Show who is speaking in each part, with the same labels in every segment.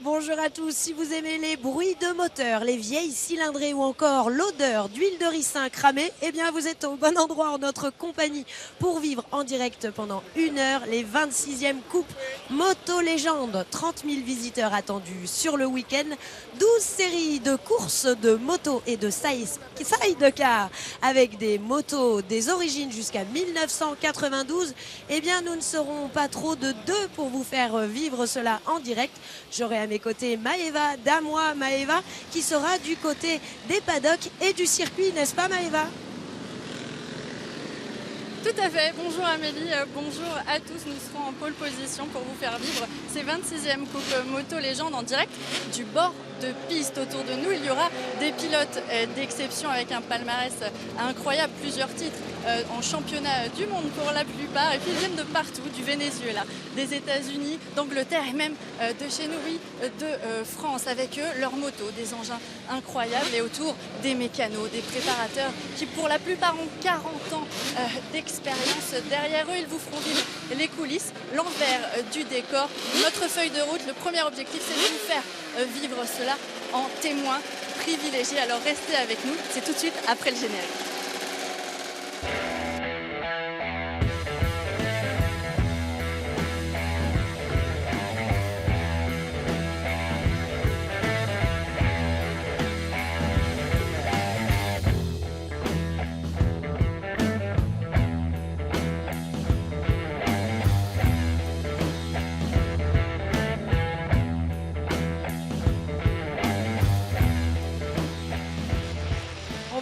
Speaker 1: Bonjour à tous, si vous aimez les bruits de moteur, les vieilles cylindrées ou encore l'odeur d'huile de ricin cramée, eh bien vous êtes au bon endroit en notre compagnie pour vivre en direct pendant 1 heure les 26e Coupes Moto Légende. 30 000 visiteurs attendus sur le week-end, 12 séries de courses de moto et de sidecar avec des motos des origines jusqu'à 1992. Eh bien nous ne serons pas trop de deux pour vous faire vivre cela en direct. J'aurai à mes côtés Maëva Damois, Maëva qui sera du côté des paddocks et du circuit, n'est-ce pas Maëva?
Speaker 2: Tout à fait, bonjour Amélie, bonjour à tous, nous serons en pole position pour vous faire vivre ces 26e Coupe Moto Légende en direct du bord de piste. Autour de nous, il y aura des pilotes d'exception avec un palmarès incroyable, plusieurs titres en championnat du monde pour la plupart, et puis ils viennent de partout, du Venezuela, des États-Unis, d'Angleterre et même de chez nous, oui, de France, avec eux leurs motos, des engins incroyables, et autour des mécanos, des préparateurs qui pour la plupart ont 40 ans d'expérience derrière eux. Ils vous feront vivre les coulisses, l'envers du décor. Notre feuille de route, le premier objectif, c'est de vous faire vivre cela en témoin privilégié. Alors restez avec nous, c'est tout de suite après le générique.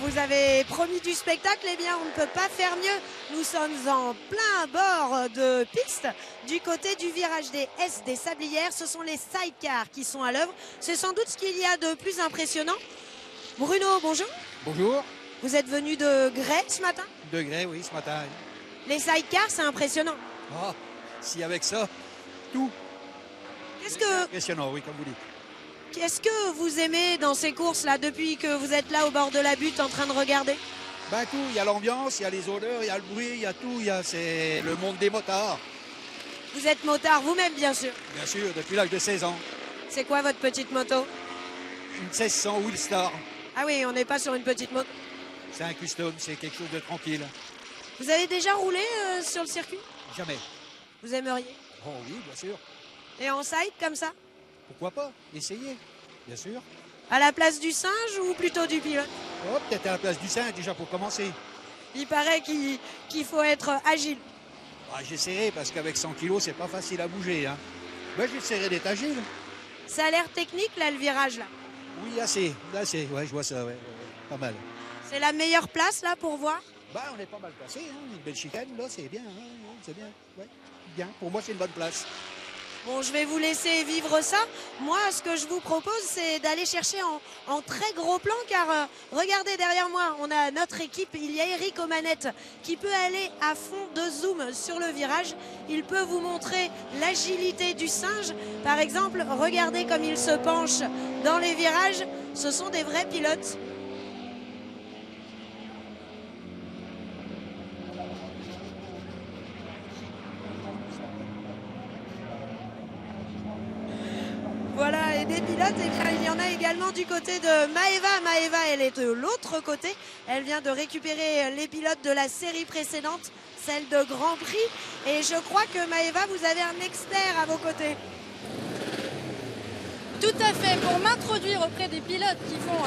Speaker 1: Vous avez promis du spectacle, eh bien on ne peut pas faire mieux. Nous sommes en plein bord de piste du côté du virage des S des Sablières. Ce sont les sidecars qui sont à l'œuvre. C'est sans doute ce qu'il y a de plus impressionnant. Bruno, bonjour.
Speaker 3: Bonjour.
Speaker 1: Vous êtes venu de Grès ce matin?
Speaker 3: De Grès, oui, ce matin.
Speaker 1: Les sidecars, c'est impressionnant.
Speaker 3: Ah, si avec ça, tout.
Speaker 1: Qu'est-ce que...
Speaker 3: Impressionnant, oui, comme vous dites.
Speaker 1: Qu'est-ce que vous aimez dans ces courses-là, depuis que vous êtes là au bord de la butte en train de regarder?
Speaker 3: Ben tout, il y a l'ambiance, il y a les odeurs, il y a le bruit, il y a tout, c'est le monde des motards.
Speaker 1: Vous êtes motard vous-même, bien sûr?
Speaker 3: Bien sûr, depuis l'âge de 16 ans.
Speaker 1: C'est quoi votre petite moto?
Speaker 3: Une 1600 Wheelstar.
Speaker 1: Ah oui, on n'est pas sur une petite moto.
Speaker 3: C'est un custom, c'est quelque chose de tranquille.
Speaker 1: Vous avez déjà roulé sur le circuit?
Speaker 3: Jamais.
Speaker 1: Vous aimeriez?
Speaker 3: Oh oui, bien sûr.
Speaker 1: Et en side, comme ça?
Speaker 3: Pourquoi pas? Essayez, bien sûr.
Speaker 1: À la place du singe ou plutôt du pilote?
Speaker 3: Oh, peut-être à la place du sein, déjà pour commencer.
Speaker 1: Il paraît qu'il faut être agile.
Speaker 3: Ah, j'essaierai, parce qu'avec 100 kilos, c'est pas facile à bouger. Hein. Ben, j'essaierai d'être agile.
Speaker 1: Ça a l'air technique, là, le virage, là.
Speaker 3: Oui, assez. Ouais, je vois ça, ouais, pas mal.
Speaker 1: C'est la meilleure place, là, pour voir?
Speaker 3: Bah, on est pas mal placé, hein. Une belle chicane, là, c'est bien, hein. C'est bien, ouais. Bien, pour moi, c'est une bonne place.
Speaker 1: Bon, je vais vous laisser vivre ça. Moi, ce que je vous propose, c'est d'aller chercher en très gros plan, car regardez derrière moi, on a notre équipe. Il y a Eric aux manettes qui peut aller à fond de zoom sur le virage. Il peut vous montrer l'agilité du singe. Par exemple, regardez comme il se penche dans les virages. Ce sont des vrais pilotes. Voilà, et des pilotes, il y en a également du côté de Maëva. Maëva, elle est de l'autre côté. Elle vient de récupérer les pilotes de la série précédente, celle de Grand Prix. Et je crois que Maëva, vous avez un expert à vos côtés.
Speaker 2: Tout à fait, pour m'introduire auprès des pilotes qui vont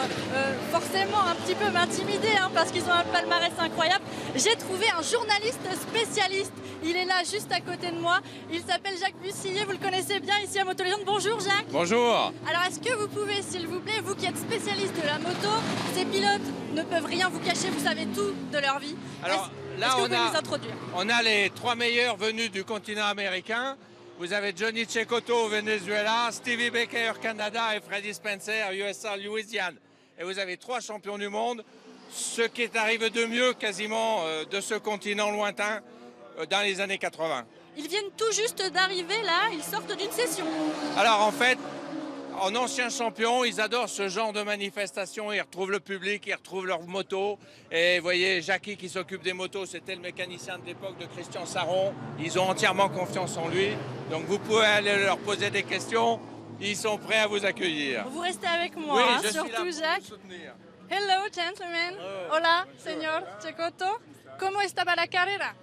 Speaker 2: forcément un petit peu m'intimider parce qu'ils ont un palmarès incroyable, j'ai trouvé un journaliste spécialiste. Il est là juste à côté de moi. Il s'appelle Jacques Bussillier, vous le connaissez bien ici à Moto Légende. Bonjour Jacques.
Speaker 4: Bonjour.
Speaker 2: Alors est-ce que vous pouvez, s'il vous plaît, vous qui êtes spécialiste de la moto, ces pilotes ne peuvent rien vous cacher, vous savez tout de leur vie.
Speaker 4: Alors là,
Speaker 2: est-ce que vous pouvez nous introduire?
Speaker 4: on a les 3 meilleurs venus du continent américain. Vous avez Johnny Cecotto au Venezuela, Stevie Baker Canada et Freddie Spencer USA Louisiane. Et vous avez 3 champions du monde, ce qui est arrivé de mieux quasiment de ce continent lointain dans les années 80.
Speaker 2: Ils viennent tout juste d'arriver là, ils sortent d'une session.
Speaker 4: Alors en fait, en anciens champions, ils adorent ce genre de manifestation. Ils retrouvent le public, ils retrouvent leurs motos. Et vous voyez, Jackie qui s'occupe des motos, c'était le mécanicien de l'époque de Christian Saron. Ils ont entièrement confiance en lui. Donc vous pouvez aller leur poser des questions. Ils sont prêts à vous accueillir.
Speaker 2: Vous restez avec moi,
Speaker 4: Oui,
Speaker 2: hein,
Speaker 4: je suis là
Speaker 2: surtout
Speaker 4: pour
Speaker 2: Jacques.
Speaker 4: vous soutenir.
Speaker 2: Hello, gentlemen. Hola, señor Cecotto. ¿Cómo estaba la carrera?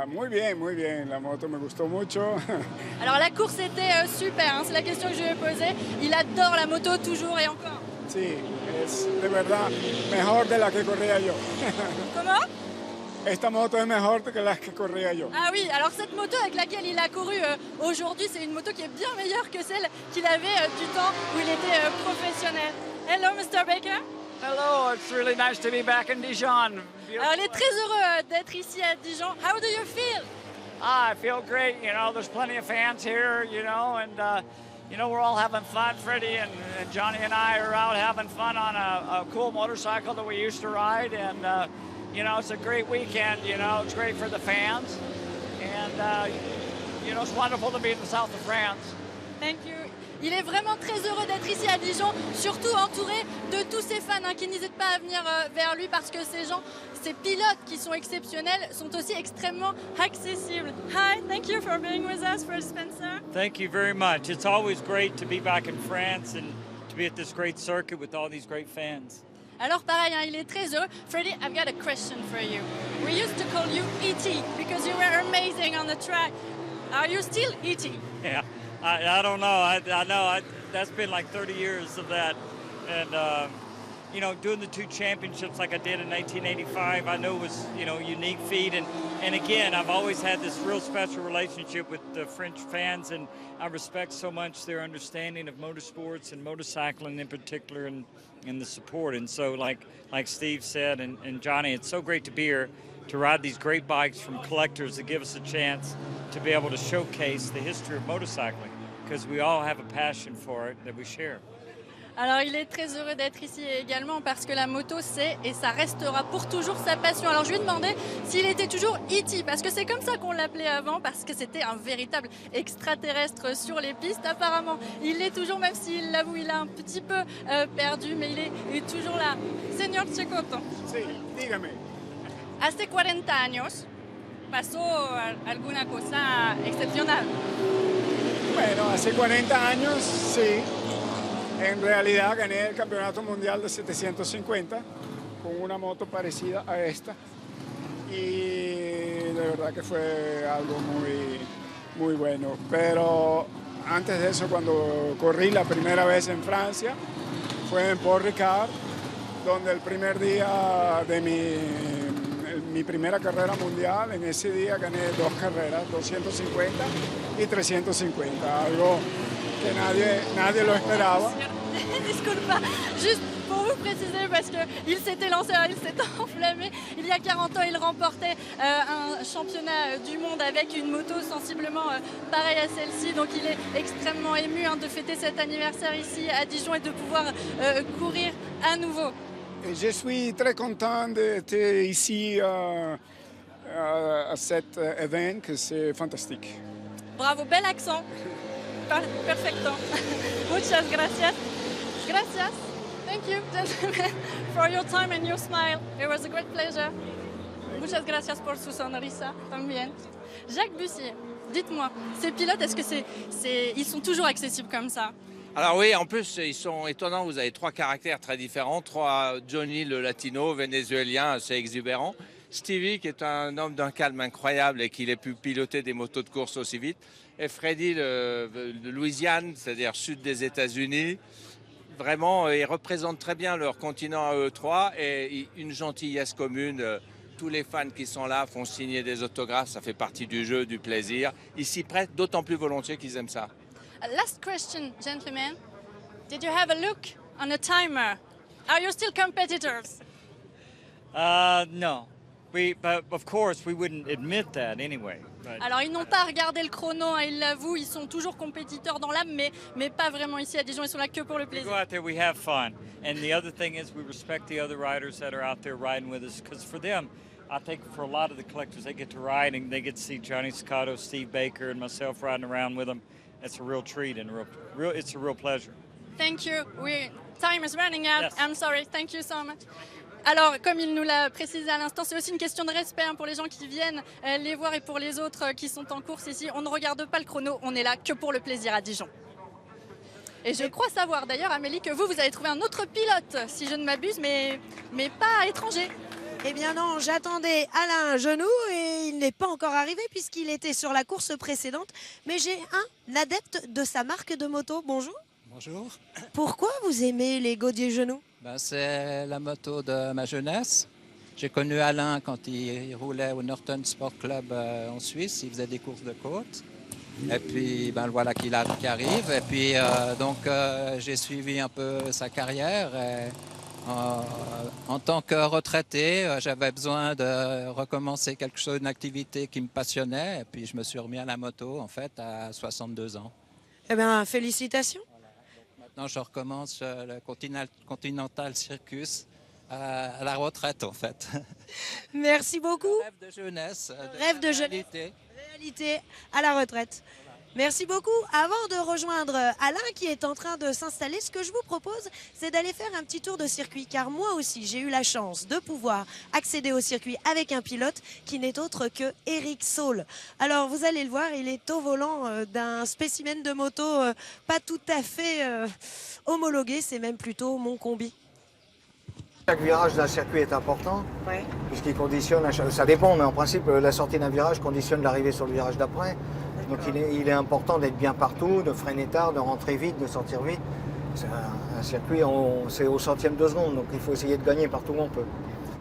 Speaker 5: Muy bien, la moto me gustó mucho.
Speaker 2: Alors la course était super, hein, c'est la question que je lui ai posée. Il adore la moto toujours et encore.
Speaker 5: Sí, es de verdad mejor de la que corría yo.
Speaker 2: Comment?
Speaker 5: Esta moto es mejor que las que corría yo.
Speaker 2: Ah oui, alors cette moto avec laquelle il a couru aujourd'hui, c'est une moto qui est bien meilleure que celle qu'il avait du temps où il était professionnel. Hello, Mr. Baker.
Speaker 6: Hello, it's really nice to be back in Dijon.
Speaker 2: Alors il est très heureux d'être ici à Dijon. How do you feel?
Speaker 6: I feel great. You know, there's plenty of fans here, you know, and, you know, we're all having fun. Freddie and Johnny and I are out having fun on a cool motorcycle that we used to ride. And, you know, it's a great weekend, you know, it's great for the fans. And, you know, it's wonderful to be in the south of France.
Speaker 2: Thank you. Il est vraiment très heureux d'être ici à Dijon, surtout entouré de tous ses fans hein, qui n'hésitent pas à venir vers lui parce que ces gens, ces pilotes qui sont exceptionnels, sont aussi extrêmement accessibles. Hi, thank you for being with us, Fred Spencer.
Speaker 7: Thank you very much. It's always great to be back in France and to be at this great circuit with all these great fans.
Speaker 2: Alors pareil, hein, il est très heureux. Freddie, I've got a question for you. We used to call you E.T. because you were amazing on the track. Are you still E.T.?
Speaker 7: Yeah, I don't know. I know that's been like 30 years of that. And, you know, doing the two championships like I did in 1985, I know was, you know, a unique feat. And again, I've always had this real special relationship with the French fans, and I respect so much their understanding of motorsports and motorcycling in particular and the support. And so like Steve said and Johnny, it's so great to be here to ride these great bikes from collectors that give us a chance to be able to showcase the history of motorcycling because we all have a passion for it that we share.
Speaker 2: Alors il est très heureux d'être ici également parce que la moto c'est et ça restera pour toujours sa passion. Alors je lui ai demandé s'il était toujours E.T. parce que c'est comme ça qu'on l'appelait avant parce que c'était un véritable extraterrestre sur les pistes. Apparemment il l'est toujours même s'il l'avoue il a un petit peu perdu mais il est toujours là. Señor Cecotto.
Speaker 5: Sí, dígame.
Speaker 2: Hace 40 años pasó alguna cosa excepcional.
Speaker 5: Bueno, hace 40 años, sí. En realidad gané el campeonato mundial de 750 con una moto parecida a esta. Y de verdad que fue algo muy bueno. Pero antes de eso, cuando corrí la primera vez en Francia, fue en Paul Ricard, donde el primer día de mi primera carrera mundial, en ese día gané dos carreras, 250 y 350, algo que nadie lo esperaba.
Speaker 2: Disculpa, juste pour vous préciser parce qu'il s'était lancé, il s'est enflammé. Il y a 40 ans, il remportait un championnat du monde avec une moto sensiblement pareille à celle-ci. Donc il est extrêmement ému hein, de fêter cet anniversaire ici à Dijon et de pouvoir courir à nouveau.
Speaker 5: Je suis très content d'être ici à cet événement, que c'est fantastique.
Speaker 2: Bravo, bel accent. Perfecto. Muchas gracias. Gracias. Thank you, gentlemen, for your time and your smile. It was a great pleasure. Muchas gracias por su sonrisa también. Jacques Bussier, dites-moi, ces pilotes, est-ce que ils sont toujours accessibles comme ça?
Speaker 4: Alors oui, en plus, ils sont étonnants. Vous avez trois caractères très différents. Johnny, le latino, vénézuélien, assez exubérant. Stevie, qui est un homme d'un calme incroyable et qui a pu piloter des motos de course aussi vite. Et Freddie, de Louisiane, c'est-à-dire sud des États-Unis. Vraiment, ils représentent très bien leur continent à eux trois et une gentillesse commune. Tous les fans qui sont là font signer des autographes. Ça fait partie du jeu, du plaisir. Ils s'y prêtent d'autant plus volontiers qu'ils aiment ça.
Speaker 2: Last question, gentlemen. Did you have a look on a timer? Are you still competitors?
Speaker 7: No. But of course, we wouldn't admit that anyway. But
Speaker 2: Alors, ils n'ont pas regardé le chrono, hein, ils l'avouent, ils sont toujours compétiteurs dans l'âme, mais pas vraiment ici à Dijon, ils sont là que pour le
Speaker 7: we
Speaker 2: plaisir.
Speaker 7: go out there, we have fun. And the other thing is we respect the other riders that are out there riding with us because for them, I think for a lot of the collectors, they get to ride and they get to see Johnny Scotto, Steve Baker, and myself riding around with them. It's a real treat and it's a real pleasure.
Speaker 2: Thank you. Time is running out.
Speaker 7: Yes.
Speaker 2: I'm sorry. Thank you so much. Alors, comme il nous l'a précisé à l'instant, c'est aussi une question de respect hein, pour les gens qui viennent les voir et pour les autres qui sont en course ici. On ne regarde pas le chrono, on est là que pour le plaisir à Dijon. Et je crois savoir d'ailleurs, Amélie, que vous avez trouvé un autre pilote, si je ne m'abuse, mais pas étranger.
Speaker 1: Eh bien non, j'attendais Alain Genoux et il n'est pas encore arrivé puisqu'il était sur la course précédente. Mais j'ai un adepte de sa marque de moto. Bonjour.
Speaker 8: Bonjour.
Speaker 1: Pourquoi vous aimez les Gaudier Genoux?
Speaker 8: C'est la moto de ma jeunesse. J'ai connu Alain quand il roulait au Norton Sport Club en Suisse. Il faisait des courses de côte. Et puis, voilà qui arrive. Et puis, j'ai suivi un peu sa carrière. Et, en tant que retraité, j'avais besoin de recommencer quelque chose, une activité qui me passionnait. Et puis, je me suis remis à la moto, en fait, à 62 ans.
Speaker 1: Eh bien, félicitations.
Speaker 8: Maintenant, je recommence le Continental Circus à la retraite, en fait.
Speaker 1: Merci beaucoup.
Speaker 8: Rêve de jeunesse.
Speaker 1: Rêve de jeunesse. Réalité à la retraite. Merci beaucoup. Avant de rejoindre Alain qui est en train de s'installer, ce que je vous propose, c'est d'aller faire un petit tour de circuit. Car moi aussi, j'ai eu la chance de pouvoir accéder au circuit avec un pilote qui n'est autre que Eric Saul. Alors, vous allez le voir, il est au volant d'un spécimen de moto pas tout à fait homologué. C'est même plutôt mon combi.
Speaker 9: Chaque virage d'un circuit est important,
Speaker 1: Ouais.
Speaker 9: puisqu'il conditionne, ça dépend, mais en principe, la sortie d'un virage conditionne l'arrivée sur le virage d'après. Donc il est important d'être bien partout, de freiner tard, de rentrer vite, de sortir vite. C'est un circuit, c'est au centième de seconde, donc il faut essayer de gagner partout où on peut.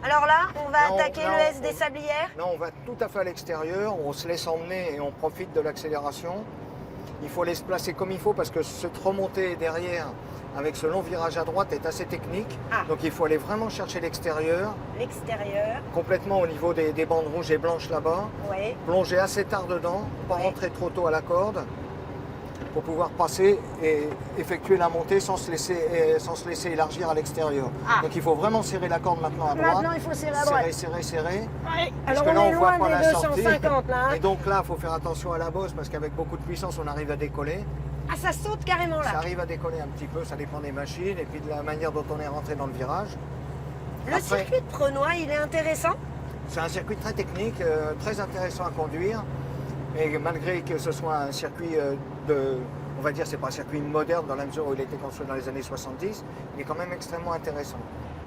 Speaker 1: Alors là, on va attaquer
Speaker 9: là,
Speaker 1: le S des Sablières.
Speaker 9: Là, on va tout à fait à l'extérieur, on se laisse emmener et on profite de l'accélération. Il faut aller se placer comme il faut parce que cette remontée derrière, avec ce long virage à droite, est assez technique. Donc il faut aller vraiment chercher l'extérieur.
Speaker 1: L'extérieur.
Speaker 9: Complètement au niveau des bandes rouges et blanches là-bas.
Speaker 1: Ouais.
Speaker 9: Plonger assez tard dedans, pas rentrer trop tôt à la corde, pour pouvoir passer et effectuer la montée sans se laisser élargir à l'extérieur. Donc il faut vraiment serrer la corde maintenant à droite.
Speaker 1: Maintenant, il faut serrer à droite.
Speaker 9: Serrer.
Speaker 1: Ouais.
Speaker 9: Parce
Speaker 1: Alors
Speaker 9: que là,
Speaker 1: on est
Speaker 9: voit
Speaker 1: loin
Speaker 9: pas
Speaker 1: des
Speaker 9: la sortie.
Speaker 1: 250 là.
Speaker 9: Et donc là, il faut faire attention à la bosse parce qu'avec beaucoup de puissance, on arrive à décoller.
Speaker 1: Ah, ça saute carrément là.
Speaker 9: Ça arrive à décoller un petit peu, ça dépend des machines et puis de la manière dont on est rentré dans le virage.
Speaker 1: Le circuit de Prenois, il est intéressant.
Speaker 9: C'est un circuit très technique, très intéressant à conduire. Et malgré que ce soit un circuit on va dire, c'est pas un circuit moderne dans la mesure où il a été construit dans les années 70, il est quand même extrêmement intéressant.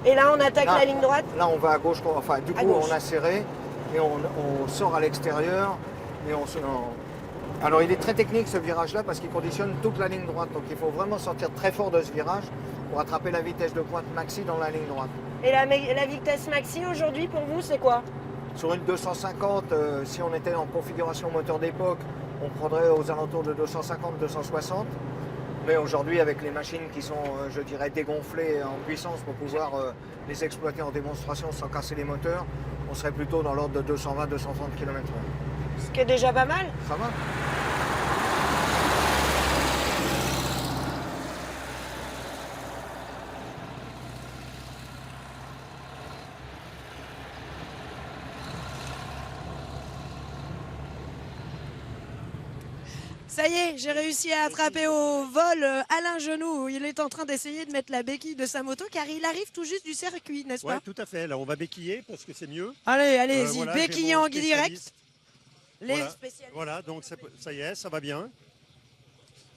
Speaker 1: Et là, on attaque la ligne droite.
Speaker 9: Là, on va à gauche, enfin, du coup, on a serré et on sort à l'extérieur et Alors, il est très technique ce virage-là parce qu'il conditionne toute la ligne droite. Donc, il faut vraiment sortir très fort de ce virage pour attraper la vitesse de pointe maxi dans la ligne droite.
Speaker 1: Et la vitesse maxi aujourd'hui, pour vous, c'est quoi?
Speaker 9: Sur une 250, si on était en configuration moteur d'époque, on prendrait aux alentours de 250-260. Mais aujourd'hui, avec les machines qui sont, je dirais, dégonflées en puissance pour pouvoir les exploiter en démonstration sans casser les moteurs, on serait plutôt dans l'ordre de 220-230 km/h.
Speaker 1: Ce qui est déjà pas mal.
Speaker 9: Ça va?
Speaker 1: Ça y est, j'ai réussi à attraper au vol Alain Genoux. Il est en train d'essayer de mettre la béquille de sa moto car il arrive tout juste du circuit, n'est-ce pas?
Speaker 10: Oui, tout à fait. Là, on va béquiller parce que c'est mieux.
Speaker 1: Allez-y,
Speaker 10: voilà,
Speaker 1: béquiller
Speaker 10: j'ai mon
Speaker 1: en direct. Les
Speaker 10: voilà.
Speaker 1: spécialistes.
Speaker 10: Voilà, donc ça y est, ça va bien.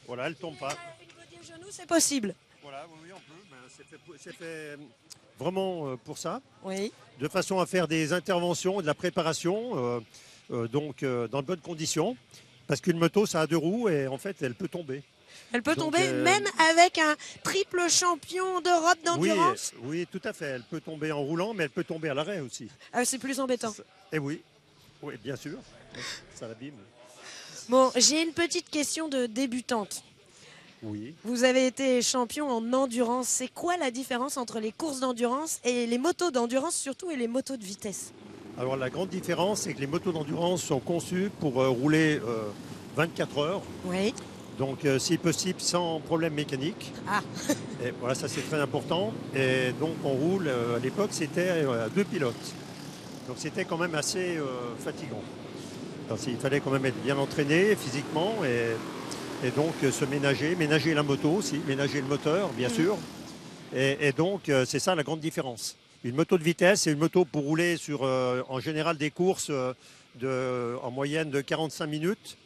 Speaker 10: Voilà, elle tombe pas.
Speaker 1: Une Gaudier Genoux, c'est possible.
Speaker 10: Voilà, oui, on peut. Ben, c'est fait vraiment pour ça.
Speaker 1: Oui.
Speaker 10: De façon à faire des interventions, de la préparation, dans de bonnes conditions. Parce qu'une moto, ça a deux roues et en fait, elle peut tomber.
Speaker 1: Elle peut
Speaker 10: Donc,
Speaker 1: tomber même avec un triple champion d'Europe d'endurance.
Speaker 10: Oui, tout à fait. Elle peut tomber en roulant, mais elle peut tomber à l'arrêt aussi.
Speaker 1: C'est plus embêtant.
Speaker 10: Et oui, bien sûr. Ça l'abîme.
Speaker 1: Bon, j'ai une petite question de débutante.
Speaker 10: Oui.
Speaker 1: Vous avez été champion en endurance. C'est quoi la différence entre les courses d'endurance et les motos d'endurance surtout et les motos de vitesse?
Speaker 10: Alors la grande différence, c'est que les motos d'endurance sont conçues pour rouler 24 heures.
Speaker 1: Oui.
Speaker 10: Donc si possible sans problème mécanique.
Speaker 1: Ah.
Speaker 10: Et voilà, ça c'est très important. Et donc on roule, à l'époque c'était à deux pilotes. Donc c'était quand même assez fatigant. Parce qu'il fallait quand même être bien entraîné physiquement et donc se ménager la moto aussi, ménager le moteur bien sûr. Et donc c'est ça la grande différence. Une moto de vitesse, c'est une moto pour rouler sur en général des courses en moyenne de 45 minutes.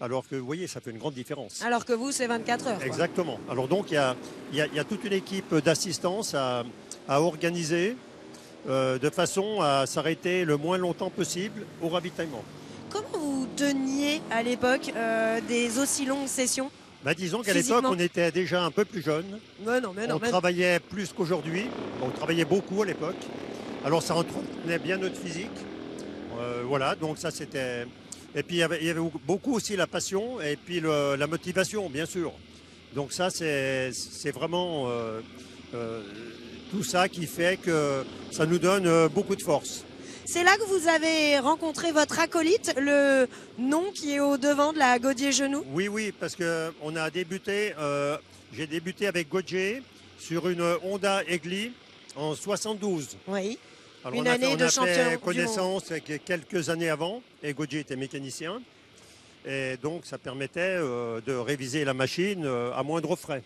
Speaker 10: Alors que, vous voyez, ça fait une grande différence.
Speaker 1: Alors que vous, c'est 24 heures. Quoi.
Speaker 10: Exactement. Alors donc, il y a toute une équipe d'assistance à organiser de façon à s'arrêter le moins longtemps possible au ravitaillement.
Speaker 1: Comment vous teniez à l'époque des aussi longues sessions?
Speaker 10: Disons qu'à l'époque, on était déjà un peu plus jeunes. On travaillait plus qu'aujourd'hui. On travaillait beaucoup à l'époque. Alors ça entretenait bien notre physique. Voilà, donc ça c'était... Et puis il y avait beaucoup aussi la passion et puis la motivation, bien sûr. Donc ça, c'est vraiment tout ça qui fait que ça nous donne beaucoup de force.
Speaker 1: C'est là que vous avez rencontré votre acolyte, le nom qui est au devant de la Gaudier-Genoux?
Speaker 10: Oui, parce que on a débuté, j'ai débuté avec Gaudier sur une Honda Egli en 72.
Speaker 1: Oui.
Speaker 10: Alors
Speaker 1: une année de champion.
Speaker 10: On a fait connaissance quelques années avant et Gaudier était mécanicien. Et donc ça permettait de réviser la machine à moindre frais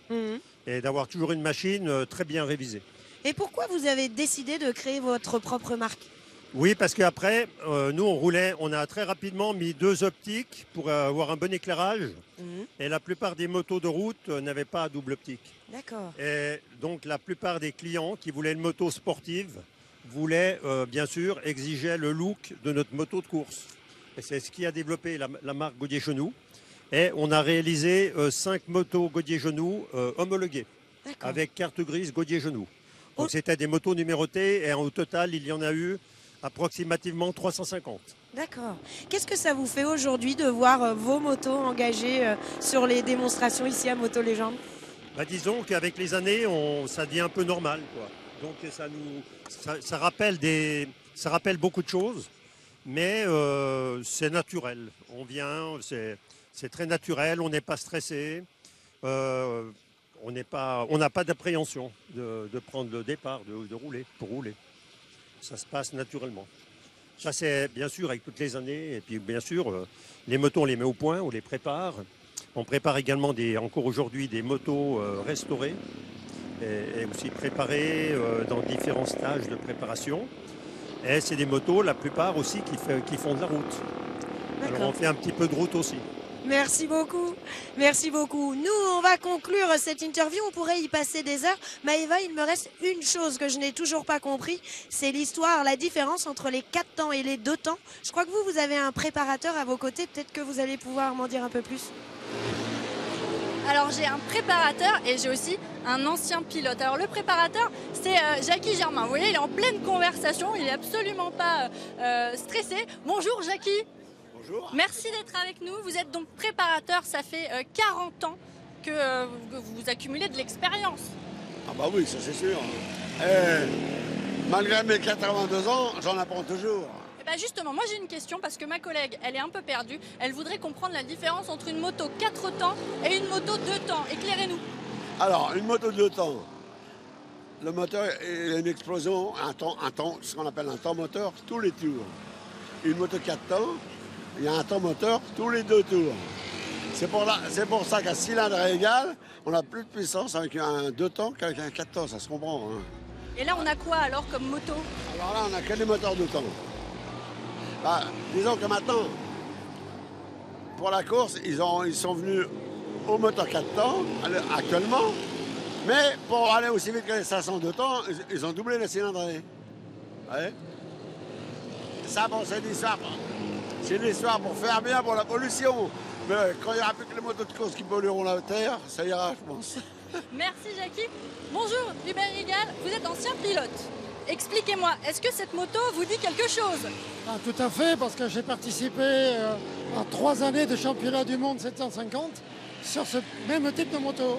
Speaker 10: et d'avoir toujours une machine très bien révisée.
Speaker 1: Et pourquoi vous avez décidé de créer votre propre marque?
Speaker 10: Oui, parce qu'après, nous, on a très rapidement mis 2 optiques pour avoir un bon éclairage. Et la plupart des motos de route n'avaient pas double optique.
Speaker 1: D'accord.
Speaker 10: Et donc, la plupart des clients qui voulaient une moto sportive voulaient, bien sûr, exigeaient le look de notre moto de course. Et c'est ce qui a développé la marque Gaudier-Genoux. Et on a réalisé 5 motos Gaudier-Genoux homologuées avec carte grise Gaudier-Genoux. Donc, c'était des motos numérotées et au total, il y en a eu approximativement 350.
Speaker 1: D'accord. Qu'est-ce que ça vous fait aujourd'hui de voir vos motos engagées sur les démonstrations ici à Moto Légende?
Speaker 10: Disons qu'avec les années, ça devient un peu normal, quoi. Donc ça rappelle beaucoup de choses, mais c'est naturel. On vient, c'est très naturel, on n'est pas stressé, on n'a pas d'appréhension de prendre le départ, de rouler, pour rouler. Ça se passe naturellement. Ça, c'est bien sûr avec toutes les années. Et puis, bien sûr, les motos, on les met au point, on les prépare. On prépare également encore aujourd'hui des motos restaurées et aussi préparées dans différents stages de préparation. Et c'est des motos, la plupart aussi, qui font de la route. Alors, on fait un petit peu de route aussi.
Speaker 1: Merci beaucoup. Merci beaucoup. Nous, on va conclure cette interview. On pourrait y passer des heures. Maëva, il me reste une chose que je n'ai toujours pas compris. C'est l'histoire, la différence entre les 4 temps et les 2 temps. Je crois que vous avez un préparateur à vos côtés. Peut-être que vous allez pouvoir m'en dire un peu plus.
Speaker 2: Alors j'ai un préparateur et j'ai aussi un ancien pilote. Alors le préparateur, c'est Jackie Germain. Vous voyez, il est en pleine conversation. Il n'est absolument pas stressé. Bonjour Jackie.
Speaker 11: Bonjour.
Speaker 2: Merci d'être avec nous. Vous êtes donc préparateur, ça fait 40 ans que vous accumulez de l'expérience.
Speaker 11: Ah bah oui, ça c'est sûr. Malgré mes 82 ans, j'en apprends toujours.
Speaker 2: Et bah justement, moi j'ai une question parce que ma collègue, elle est un peu perdue. Elle voudrait comprendre la différence entre une moto 4 temps et une moto 2 temps. Éclairez-nous.
Speaker 11: Alors, une moto 2 temps, le moteur est une explosion, ce qu'on appelle un temps moteur tous les tours. Une moto 4 temps, il y a un temps moteur tous les 2 tours. C'est pour ça qu'à cylindre égal, on a plus de puissance avec un 2 temps qu'avec un 4 temps, ça se comprend. Hein.
Speaker 2: Et là, on a quoi alors comme moto?
Speaker 11: Alors là, on a que des moteurs 2 temps. Disons que maintenant, pour la course, ils sont venus au moteur 4 temps actuellement, mais pour aller aussi vite que les 502 temps, ils ont doublé la cylindrée. Ouais. Ça, bon, c'est l'histoire. C'est l'histoire pour faire bien pour la pollution. Mais quand il n'y aura plus que les motos de course qui pollueront la terre, ça ira, je pense.
Speaker 2: Merci Jackie. Bonjour Hubert Rigal, vous êtes ancien pilote. Expliquez-moi, est-ce que cette moto vous dit quelque chose?
Speaker 12: Tout à fait, parce que j'ai participé à 3 années de championnat du monde 750 sur ce même type de moto.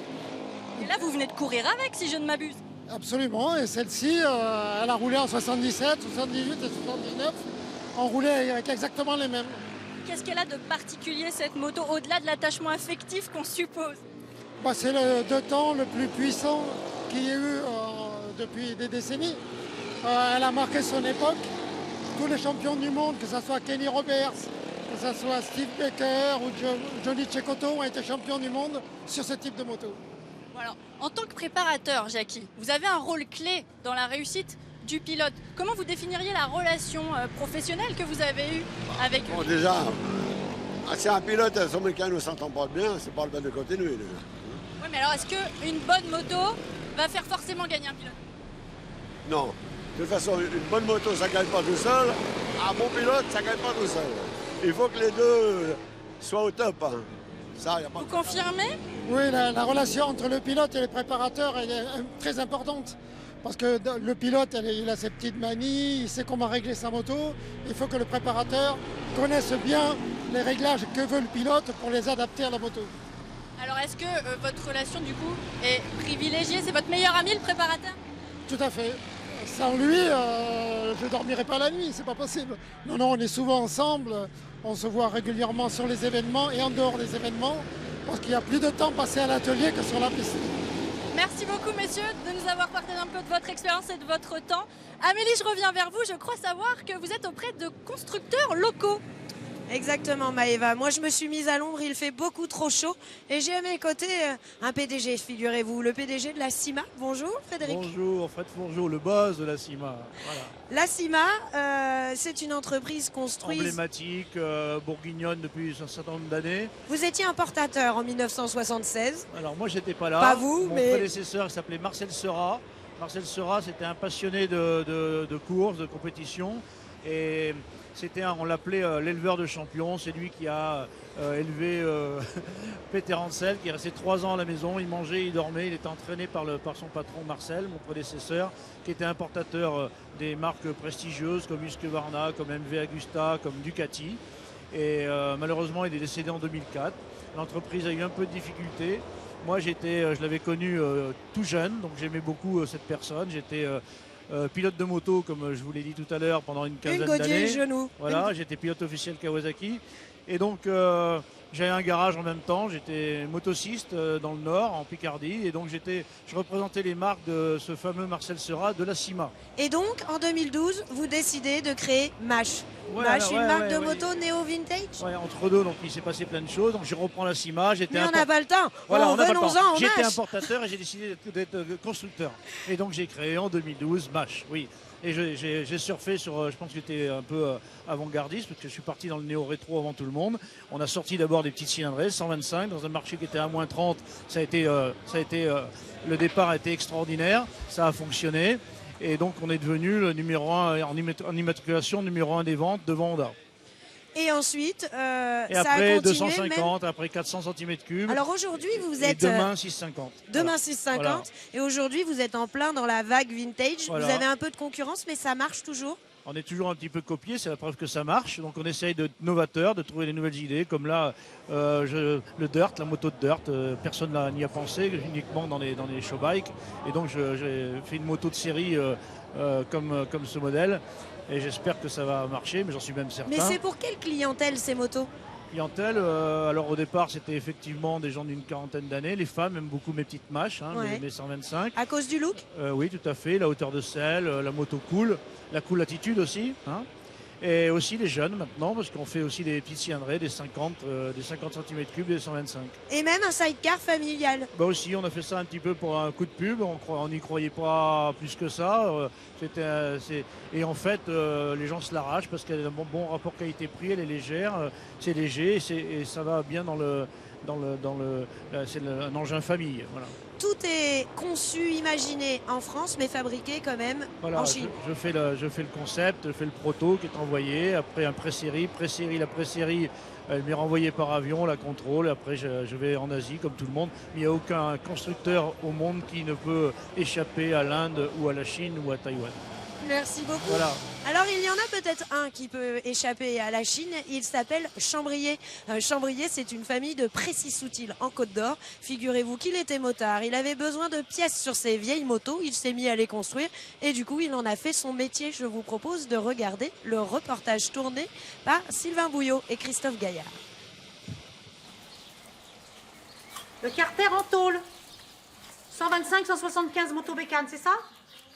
Speaker 2: Et là, vous venez de courir avec, si je ne m'abuse.
Speaker 12: Absolument, et celle-ci, elle a roulé en 77, 78 et 79. On roulait avec exactement les mêmes.
Speaker 2: Qu'est-ce qu'elle a de particulier, cette moto, au-delà de l'attachement affectif qu'on suppose?
Speaker 12: C'est le 2 temps le plus puissant qu'il y ait eu depuis des décennies. Elle a marqué son époque. Tous les champions du monde, que ce soit Kenny Roberts, que ce soit Steve Baker ou Johnny Cecotto, ont été champions du monde sur ce type de moto.
Speaker 2: Alors, en tant que préparateur, Jackie, vous avez un rôle clé dans la réussite du pilote. Comment vous définiriez la relation professionnelle que vous avez eue avec eux?
Speaker 11: Bon, déjà, si un pilote et son mécano ne s'entendent pas bien, c'est pas le peine de continuer.
Speaker 2: Oui, mais alors est-ce qu'une bonne moto va faire forcément gagner un pilote?
Speaker 11: Non. De toute façon, une bonne moto, ça ne gagne pas tout seul. Un bon pilote, ça ne gagne pas tout seul. Il faut que les deux soient au top. Hein. Ça, y a pas
Speaker 2: Vous confirmez?
Speaker 12: Oui, la relation entre le pilote et les préparateurs elle est très importante. Parce que le pilote, il a ses petites manies, il sait comment régler sa moto. Il faut que le préparateur connaisse bien les réglages que veut le pilote pour les adapter à la moto.
Speaker 2: Alors est-ce que votre relation du coup est privilégiée? C'est votre meilleur ami le préparateur?
Speaker 12: Tout à fait. Sans lui, je ne dormirai pas la nuit, c'est pas possible. Non, on est souvent ensemble, on se voit régulièrement sur les événements et en dehors des événements, parce qu'il y a plus de temps passé à l'atelier que sur la piste.
Speaker 2: Merci beaucoup messieurs de nous avoir partagé un peu de votre expérience et de votre temps. Amélie, je reviens vers vous, je crois savoir que vous êtes auprès de constructeurs locaux.
Speaker 1: Exactement Maëva, moi je me suis mise à l'ombre, il fait beaucoup trop chaud et j'ai à mes côtés un PDG, figurez-vous, le PDG de la CIMA. Bonjour Frédéric.
Speaker 13: Bonjour Fred Fourgeau, le boss de la CIMA. Voilà.
Speaker 1: La CIMA, c'est une entreprise construite...
Speaker 13: Emblématique, bourguignonne depuis un certain nombre d'années.
Speaker 1: Vous étiez importateur en 1976.
Speaker 13: Alors moi j'étais pas là.
Speaker 1: Pas vous,
Speaker 13: Mon
Speaker 1: mais...
Speaker 13: prédécesseur s'appelait Marcel Seurat. Marcel Seurat c'était un passionné de courses, de compétition. Et on l'appelait l'éleveur de champions. C'est lui qui a élevé Peter Hansel, qui est resté 3 ans à la maison. Il mangeait, il dormait, il était entraîné par son patron Marcel, mon prédécesseur, qui était importateur des marques prestigieuses comme Husqvarna, comme MV Agusta, comme Ducati. Et malheureusement, il est décédé en 2004. L'entreprise a eu un peu de difficultés. Moi, je l'avais connu tout jeune, donc j'aimais beaucoup cette personne. J'étais pilote de moto, comme je vous l'ai dit tout à l'heure, pendant une quinzaine d'années.
Speaker 1: Genou.
Speaker 13: Voilà, j'étais pilote officiel Kawasaki. Et donc, j'avais un garage en même temps. J'étais motociste dans le Nord, en Picardie. Et donc, je représentais les marques de ce fameux Marcel Seurat de la CIMA.
Speaker 1: Et donc, en 2012, vous décidez de créer MASH.
Speaker 13: Voilà,
Speaker 1: MASH, une marque de moto néo-vintage.
Speaker 13: Ouais, entre deux, donc il s'est passé plein de choses. Donc, je reprends la CIMA.
Speaker 1: Mais on n'a pas le temps.
Speaker 13: Voilà,
Speaker 1: on venons-en en
Speaker 13: J'étais
Speaker 1: MASH.
Speaker 13: importateur et j'ai décidé d'être constructeur. Et donc, j'ai créé en 2012 MASH, oui. Et j'ai surfé sur, je pense que j'étais un peu avant-gardiste, parce que je suis parti dans le néo-rétro avant tout le monde. On a sorti d'abord des petites cylindrées, 125, dans un marché qui était à moins 30. Le départ a été extraordinaire, ça a fonctionné. Et donc on est devenu le numéro 1 en immatriculation, numéro 1 des ventes devant Honda.
Speaker 1: Et ensuite,
Speaker 13: Et
Speaker 1: ça
Speaker 13: après
Speaker 1: a continué
Speaker 13: 250,
Speaker 1: même...
Speaker 13: après 400 cm3.
Speaker 1: Alors aujourd'hui, vous
Speaker 13: Et
Speaker 1: êtes...
Speaker 13: demain 650.
Speaker 1: Demain
Speaker 13: Voilà.
Speaker 1: 650.
Speaker 13: Voilà.
Speaker 1: Et aujourd'hui, vous êtes en plein dans la vague vintage.
Speaker 13: Voilà.
Speaker 1: Vous avez un peu de concurrence, mais ça marche toujours.
Speaker 13: On est toujours un petit peu copié, c'est la preuve que ça marche. Donc on essaye d'être novateur, de trouver des nouvelles idées. Comme là, le dirt, la moto de dirt, personne n'y a pensé, uniquement dans les show bikes. Et donc j'ai fait une moto de série comme ce modèle. Et j'espère que ça va marcher, mais j'en suis même certain.
Speaker 1: Mais c'est pour quelle clientèle ces motos?
Speaker 13: Clientèle, alors au départ c'était effectivement des gens d'une quarantaine d'années. Les femmes aiment beaucoup mes petites mâches,
Speaker 1: Ouais.
Speaker 13: mes 125.
Speaker 1: À cause du look?
Speaker 13: Oui, tout à fait, la hauteur de selle, la moto cool, la cool attitude aussi. Hein. Et aussi les jeunes maintenant, parce qu'on fait aussi des petites cylindrées, des 50 cm3, des 125.
Speaker 1: Et même un sidecar familial.
Speaker 13: Bah aussi, on a fait ça un petit peu pour un coup de pub, on n'y croyait pas plus que ça. Et en fait, les gens se l'arrachent parce qu'elle a un bon rapport qualité-prix, elle est légère, c'est léger et ça va bien c'est un engin famille. Voilà.
Speaker 1: Tout est conçu, imaginé en France, mais fabriqué quand même en Chine.
Speaker 13: Je fais le concept, je fais le proto qui est envoyé, après un pré-série. La pré-série, elle m'est renvoyée par avion, la contrôle, après je vais en Asie comme tout le monde. Il n'y a aucun constructeur au monde qui ne peut échapper à l'Inde ou à la Chine ou à Taïwan.
Speaker 1: Merci beaucoup.
Speaker 13: Voilà.
Speaker 1: Alors il y en a peut-être un qui peut échapper à la Chine, il s'appelle Chambrier. Chambrier, c'est une famille de précis-soutiles en Côte d'Or. Figurez-vous qu'il était motard, il avait besoin de pièces sur ses vieilles motos, il s'est mis à les construire et du coup il en a fait son métier. Je vous propose de regarder le reportage tourné par Sylvain Bouillot et Christophe Gaillard.
Speaker 14: Le carter en tôle, 125-175 motobécanes, c'est ça?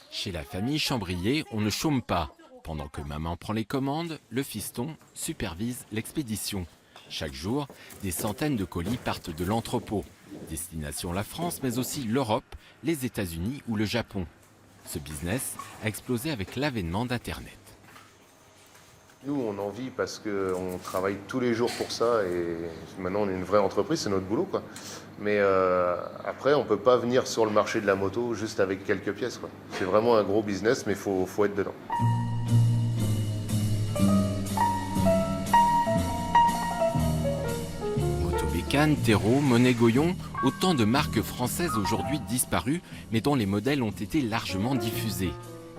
Speaker 15: Chez la famille Chambrier, on ne chôme pas. Pendant que maman prend les commandes, le fiston supervise l'expédition. Chaque jour, des centaines de colis partent de l'entrepôt. Destination la France, mais aussi l'Europe, les États-Unis ou le Japon. Ce business a explosé avec l'avènement d'Internet.
Speaker 16: Nous, on en vit parce qu'on travaille tous les jours pour ça et maintenant on est une vraie entreprise, c'est notre boulot, quoi. Mais après, on ne peut pas venir sur le marché de la moto juste avec quelques pièces, quoi. C'est vraiment un gros business, mais il faut être dedans.
Speaker 15: Motobécane, Terreau, Monet-Goyon, autant de marques françaises aujourd'hui disparues, mais dont les modèles ont été largement diffusés.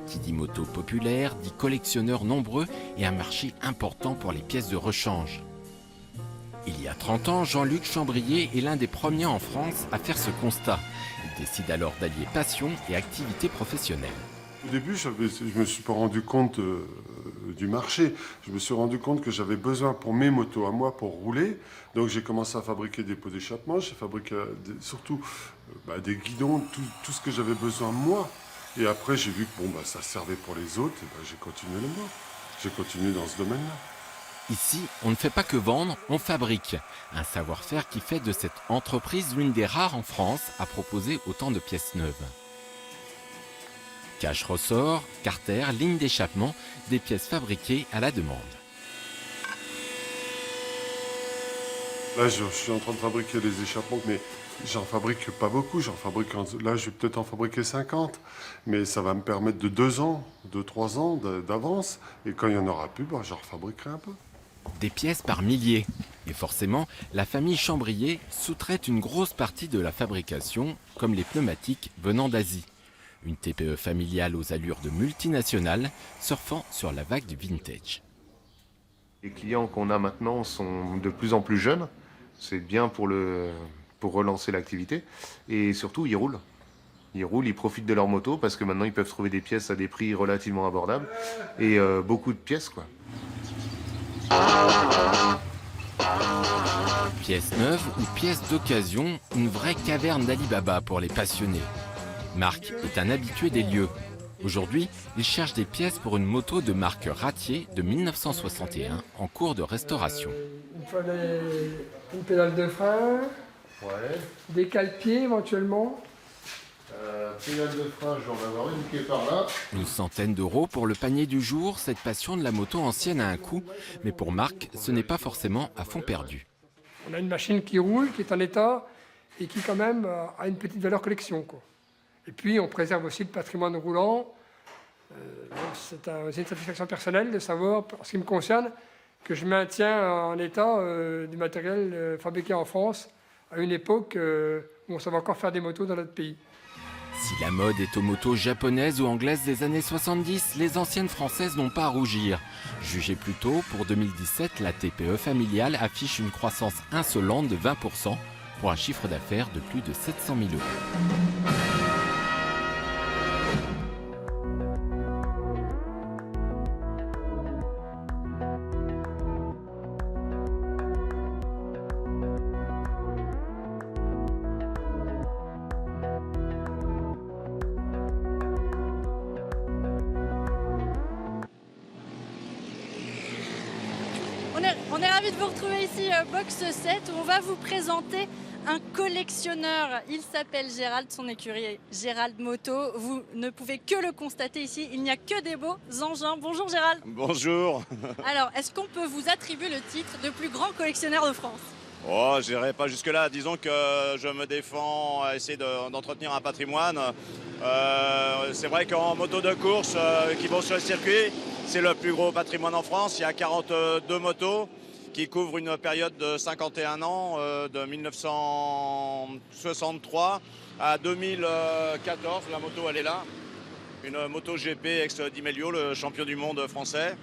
Speaker 15: Qui dit moto populaire, dit collectionneurs nombreux et un marché important pour les pièces de rechange. Il y a 30 ans, Jean-Luc Chambrier est l'un des premiers en France à faire ce constat. Il décide alors d'allier passion et activité professionnelle.
Speaker 17: Au début, je ne me suis pas rendu compte du marché. Je me suis rendu compte que j'avais besoin pour mes motos à moi pour rouler. Donc j'ai commencé à fabriquer des pots d'échappement, j'ai fabriqué surtout des guidons, tout ce que j'avais besoin moi. Et après, j'ai vu que ça servait pour les autres, et j'ai continué le moi. J'ai continué dans ce domaine-là.
Speaker 15: Ici, on ne fait pas que vendre, on fabrique. Un savoir-faire qui fait de cette entreprise l'une des rares en France à proposer autant de pièces neuves. Cache-ressort, carter, ligne d'échappement, des pièces fabriquées à la demande.
Speaker 17: Là, je suis en train de fabriquer les échappements, mais j'en fabrique pas beaucoup. Là, je vais peut-être en fabriquer 50, mais ça va me permettre de 2-3 ans d'avance. Et quand il n'y en aura plus, j'en refabriquerai un peu.
Speaker 15: Des pièces par milliers. Et forcément, la famille Chambrier sous-traite une grosse partie de la fabrication, comme les pneumatiques venant d'Asie. Une TPE familiale aux allures de multinationales, surfant sur la vague du vintage.
Speaker 16: Les clients qu'on a maintenant sont de plus en plus jeunes. C'est bien pour relancer l'activité. Et surtout, ils roulent. Ils profitent de leur moto parce que maintenant, ils peuvent trouver des pièces à des prix relativement abordables. Et beaucoup de pièces, quoi.
Speaker 15: Pièces neuves ou pièces d'occasion, une vraie caverne d'Alibaba pour les passionnés. Marc est un habitué des lieux. Aujourd'hui, il cherche des pièces pour une moto de marque Ratier de 1961 en cours de restauration.
Speaker 18: Il fallait une pédale de frein, des cale-pieds éventuellement.
Speaker 16: Pédale de frein, je vais en avoir une qui est par là.
Speaker 15: Une centaine d'euros pour le panier du jour, cette passion de la moto ancienne a un coût. Mais pour Marc, ce n'est pas forcément à fond perdu.
Speaker 18: On a une machine qui roule, qui est en état et qui quand même a une petite valeur collection, quoi. Et puis on préserve aussi le patrimoine roulant. C'est une satisfaction personnelle de savoir, en ce qui me concerne, que je maintiens en état du matériel fabriqué en France à une époque où on savait encore faire des motos dans notre pays.
Speaker 15: Si la mode est aux motos japonaises ou anglaises des années 70, les anciennes françaises n'ont pas à rougir. Jugez plutôt, pour 2017, la TPE familiale affiche une croissance insolente de 20% pour un chiffre d'affaires de plus de 700 000 euros.
Speaker 2: On est ravis de vous retrouver ici, Box 7, où on va vous présenter un collectionneur. Il s'appelle Gérald, son écurie est Gérald Moto. Vous ne pouvez que le constater ici, il n'y a que des beaux engins. Bonjour Gérald.
Speaker 19: Bonjour.
Speaker 2: Alors, est-ce qu'on peut vous attribuer le titre de plus grand collectionneur de France?
Speaker 19: Oh, je n'irai pas jusque-là. Disons que je me défends à essayer d'entretenir un patrimoine. C'est vrai qu'en moto de course qui vont sur le circuit, c'est le plus gros patrimoine en France. Il y a 42 motos qui couvrent une période de 51 ans, de 1963 à 2014. La moto, elle est là. Une moto GP ex-Di Meglio, le champion du monde français.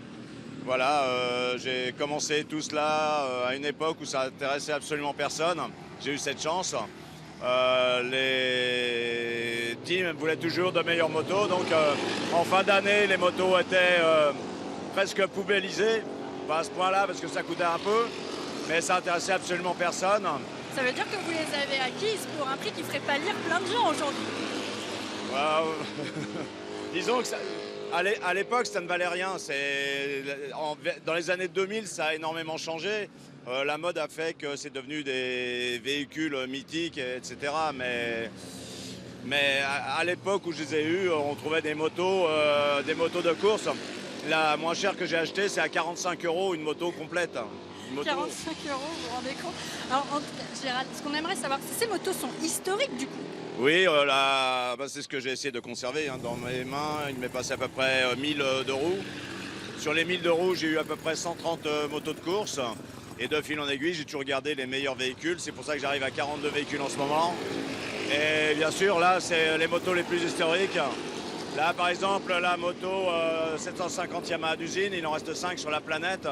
Speaker 19: Voilà, j'ai commencé tout cela à une époque où ça intéressait absolument personne. J'ai eu cette chance. Les teams voulaient toujours de meilleures motos. Donc en fin d'année, les motos étaient presque poubellisées. Pas à ce point-là parce que ça coûtait un peu. Mais ça intéressait absolument personne.
Speaker 2: Ça veut dire que vous les avez acquises pour un prix qui ferait pâlir plein de gens aujourd'hui.
Speaker 19: Disons que à l'époque, ça ne valait rien. Dans les années 2000, ça a énormément changé. La mode a fait que c'est devenu des véhicules mythiques, etc. Mais à l'époque où je les ai eus, on trouvait des motos de course. La moins chère que j'ai achetée, c'est à 45 € une moto complète. Une moto...
Speaker 2: 45 €, vous vous rendez compte? Alors, en tout cas, Gérald, ce qu'on aimerait savoir, c'est ces motos sont historiques du coup?
Speaker 19: Oui, c'est ce que j'ai essayé de conserver. Hein. Dans mes mains, il m'est passé à peu près 1000 de roues. Sur les 1000 de roues, j'ai eu à peu près 130 motos de course. Et de fil en aiguille, j'ai toujours gardé les meilleurs véhicules. C'est pour ça que j'arrive à 42 véhicules en ce moment. Et bien sûr, là, c'est les motos les plus historiques. Là, par exemple, la moto 750 Yamaha d'usine, il en reste 5 sur la planète.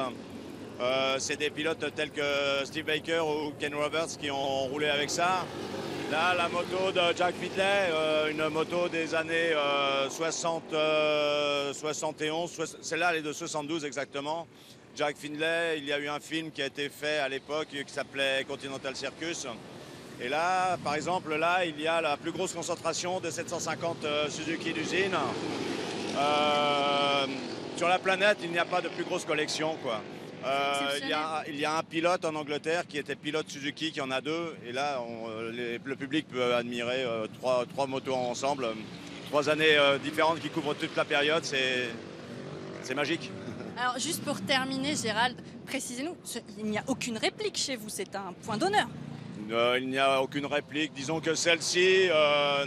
Speaker 19: C'est des pilotes tels que Steve Baker ou Ken Roberts qui ont roulé avec ça. Là, la moto de Jack Findlay, une moto des années 71, celle-là, elle est de 72 exactement. Jack Findlay, il y a eu un film qui a été fait à l'époque qui s'appelait Continental Circus. Et là, par exemple, là, il y a la plus grosse concentration de 750 Suzuki d'usine. Sur la planète, il n'y a pas de plus grosse collection, quoi. Il y a un pilote en Angleterre qui était pilote Suzuki, qui en a 2. Et là, le public peut admirer trois motos ensemble. 3 années différentes qui couvrent toute la période. C'est magique.
Speaker 2: Alors, juste pour terminer, Gérald, précisez-nous, il n'y a aucune réplique chez vous, c'est un point d'honneur.
Speaker 19: Il n'y a aucune réplique. Disons que celle-ci,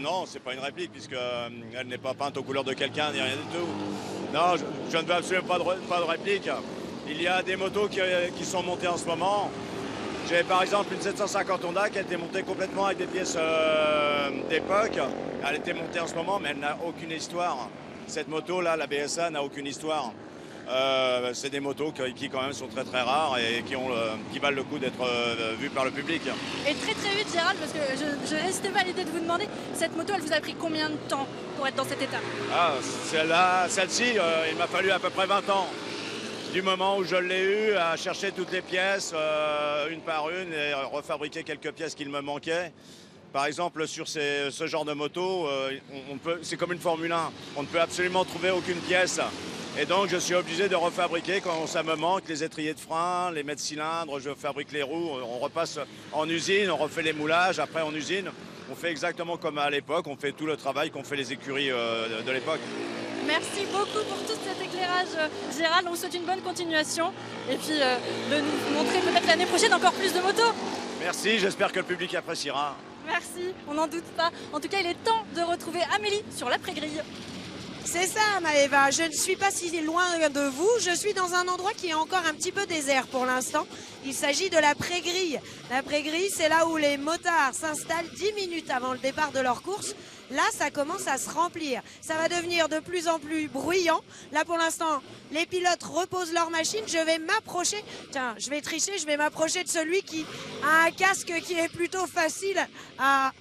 Speaker 19: non, c'est pas une réplique, puisqu'elle n'est pas peinte aux couleurs de quelqu'un, ni rien du tout. Non, je ne veux absolument pas de réplique. Il y a des motos qui sont montées en ce moment. J'ai par exemple une 750 Honda qui a été montée complètement avec des pièces d'époque. Elle était montée en ce moment, mais elle n'a aucune histoire. Cette moto-là, la BSA, n'a aucune histoire. C'est des motos qui quand même sont très très rares et qui valent le coup d'être vues par le public.
Speaker 2: Et très très vite, Gérald, parce que je restais pas à l'idée de vous demander, cette moto, elle vous a pris combien de temps pour être dans cet état?
Speaker 19: Celle-ci, il m'a fallu à peu près 20 ans. Du moment où je l'ai eu, à chercher toutes les pièces, une par une, et refabriquer quelques pièces qu'il me manquaient. Par exemple, sur ce genre de moto, c'est comme une Formule 1. On ne peut absolument trouver aucune pièce. Et donc, je suis obligé de refabriquer quand ça me manque, les étriers de frein, les mètres cylindres, je fabrique les roues, on repasse en usine, on refait les moulages, après en usine. On fait exactement comme à l'époque, on fait tout le travail qu'ont fait les écuries de l'époque.
Speaker 2: Merci beaucoup pour tout cet éclairage, Gérald. On vous souhaite une bonne continuation et puis de nous montrer peut-être l'année prochaine encore plus de motos.
Speaker 19: Merci, j'espère que le public appréciera.
Speaker 2: Merci, on n'en doute pas. En tout cas, il est temps de retrouver Amélie sur l'après-grille.
Speaker 1: C'est ça, Maëva. Je ne suis pas si loin de vous. Je suis dans un endroit qui est encore un petit peu désert pour l'instant. Il s'agit de la pré-grille. La pré-grille, c'est là où les motards s'installent 10 minutes avant le départ de leur course. Là, ça commence à se remplir. Ça va devenir de plus en plus bruyant. Là, pour l'instant, les pilotes reposent leur machine. Je vais m'approcher. Tiens, je vais tricher. Je vais m'approcher de celui qui a un casque qui est plutôt facile à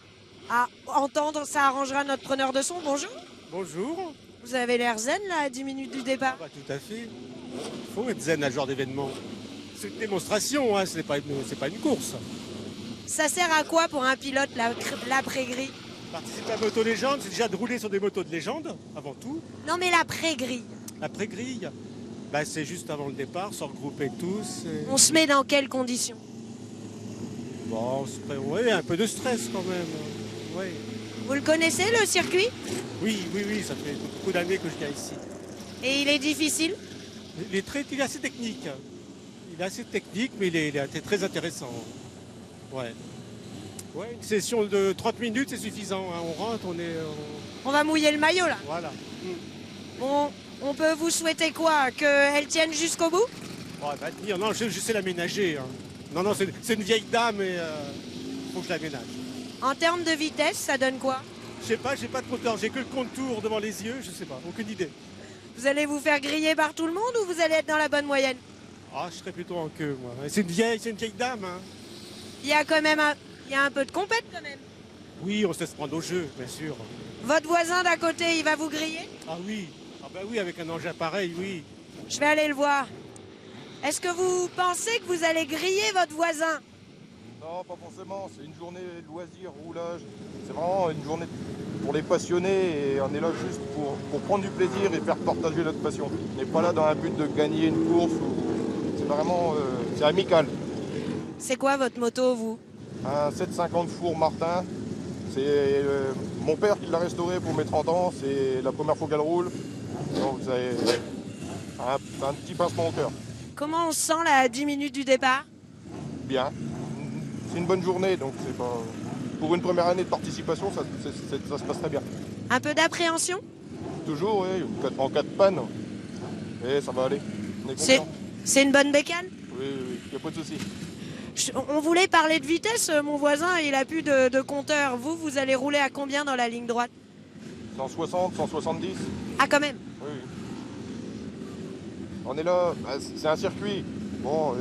Speaker 1: entendre. Ça arrangera notre preneur de son. Bonjour.
Speaker 3: Bonjour.
Speaker 1: Vous avez l'air zen là à 10 minutes du départ.
Speaker 3: Tout à fait. Il faut être zen à ce genre d'événement. C'est une démonstration, hein, c'est pas une course.
Speaker 1: Ça sert à quoi pour un pilote l'après-grille?
Speaker 3: Participer à Moto Légende, c'est déjà de rouler sur des motos de légende, avant tout.
Speaker 1: Non mais l'après-grille.
Speaker 3: L'après-grille, c'est juste avant le départ, se regrouper tous.
Speaker 1: On se met dans quelles conditions?
Speaker 3: Bon, ouais, un peu de stress quand même. Ouais.
Speaker 1: Vous le connaissez, le circuit?
Speaker 3: Oui, ça fait beaucoup d'années que je viens ici.
Speaker 1: Et il est difficile?
Speaker 3: Il est assez technique. Il est assez technique, mais il est très intéressant. Ouais. Ouais, une session de 30 minutes, c'est suffisant. Hein. On rentre,
Speaker 1: On va mouiller le maillot, là.
Speaker 3: Voilà.
Speaker 1: Bon, on peut vous souhaiter quoi? Qu'elle tienne jusqu'au bout?
Speaker 3: Oh, elle va tenir. Non, je sais l'aménager. Hein. Non, c'est une vieille dame et faut que je l'aménage.
Speaker 1: En termes de vitesse, ça donne quoi?
Speaker 3: Je sais pas, j'ai pas de compteur, j'ai que le compte-tour devant les yeux, je sais pas, aucune idée.
Speaker 1: Vous allez vous faire griller par tout le monde ou vous allez être dans la bonne moyenne?
Speaker 3: Ah, je serais plutôt en queue, moi. C'est une vieille dame, hein.
Speaker 1: Il y a quand même un peu de compète, quand même.
Speaker 3: Oui, on se laisse prendre au jeu, bien sûr.
Speaker 1: Votre voisin d'à côté, il va vous griller?
Speaker 3: Ah oui, oui, avec un engin pareil, oui.
Speaker 1: Je vais aller le voir. Est-ce que vous pensez que vous allez griller votre voisin?
Speaker 20: Non, pas forcément. C'est une journée de loisirs, roulage. C'est vraiment une journée pour les passionnés et on est là juste pour prendre du plaisir et faire partager notre passion. On n'est pas là dans un but de gagner une course. C'est vraiment c'est amical.
Speaker 1: C'est quoi votre moto, vous?
Speaker 20: Un 750 Four Martin. C'est mon père qui l'a restauré pour mes 30 ans. C'est la première fois qu'elle roule. Donc un petit pincement au cœur.
Speaker 1: Comment on se sent là à 10 minutes du départ?
Speaker 20: Bien. C'est une bonne journée, donc c'est pas... Pour une première année de participation, ça se passe très bien.
Speaker 1: Un peu d'appréhension?
Speaker 20: Toujours, oui, en cas de panne. Et ça va aller. On est confiant.
Speaker 1: C'est une bonne bécane?
Speaker 20: Oui, il n'y a pas de souci.
Speaker 1: On voulait parler de vitesse, mon voisin il a plus de compteur. Vous allez rouler à combien dans la ligne droite?
Speaker 20: 160, 170.
Speaker 1: Ah quand même?
Speaker 20: Oui. On est là, c'est un circuit. Bon,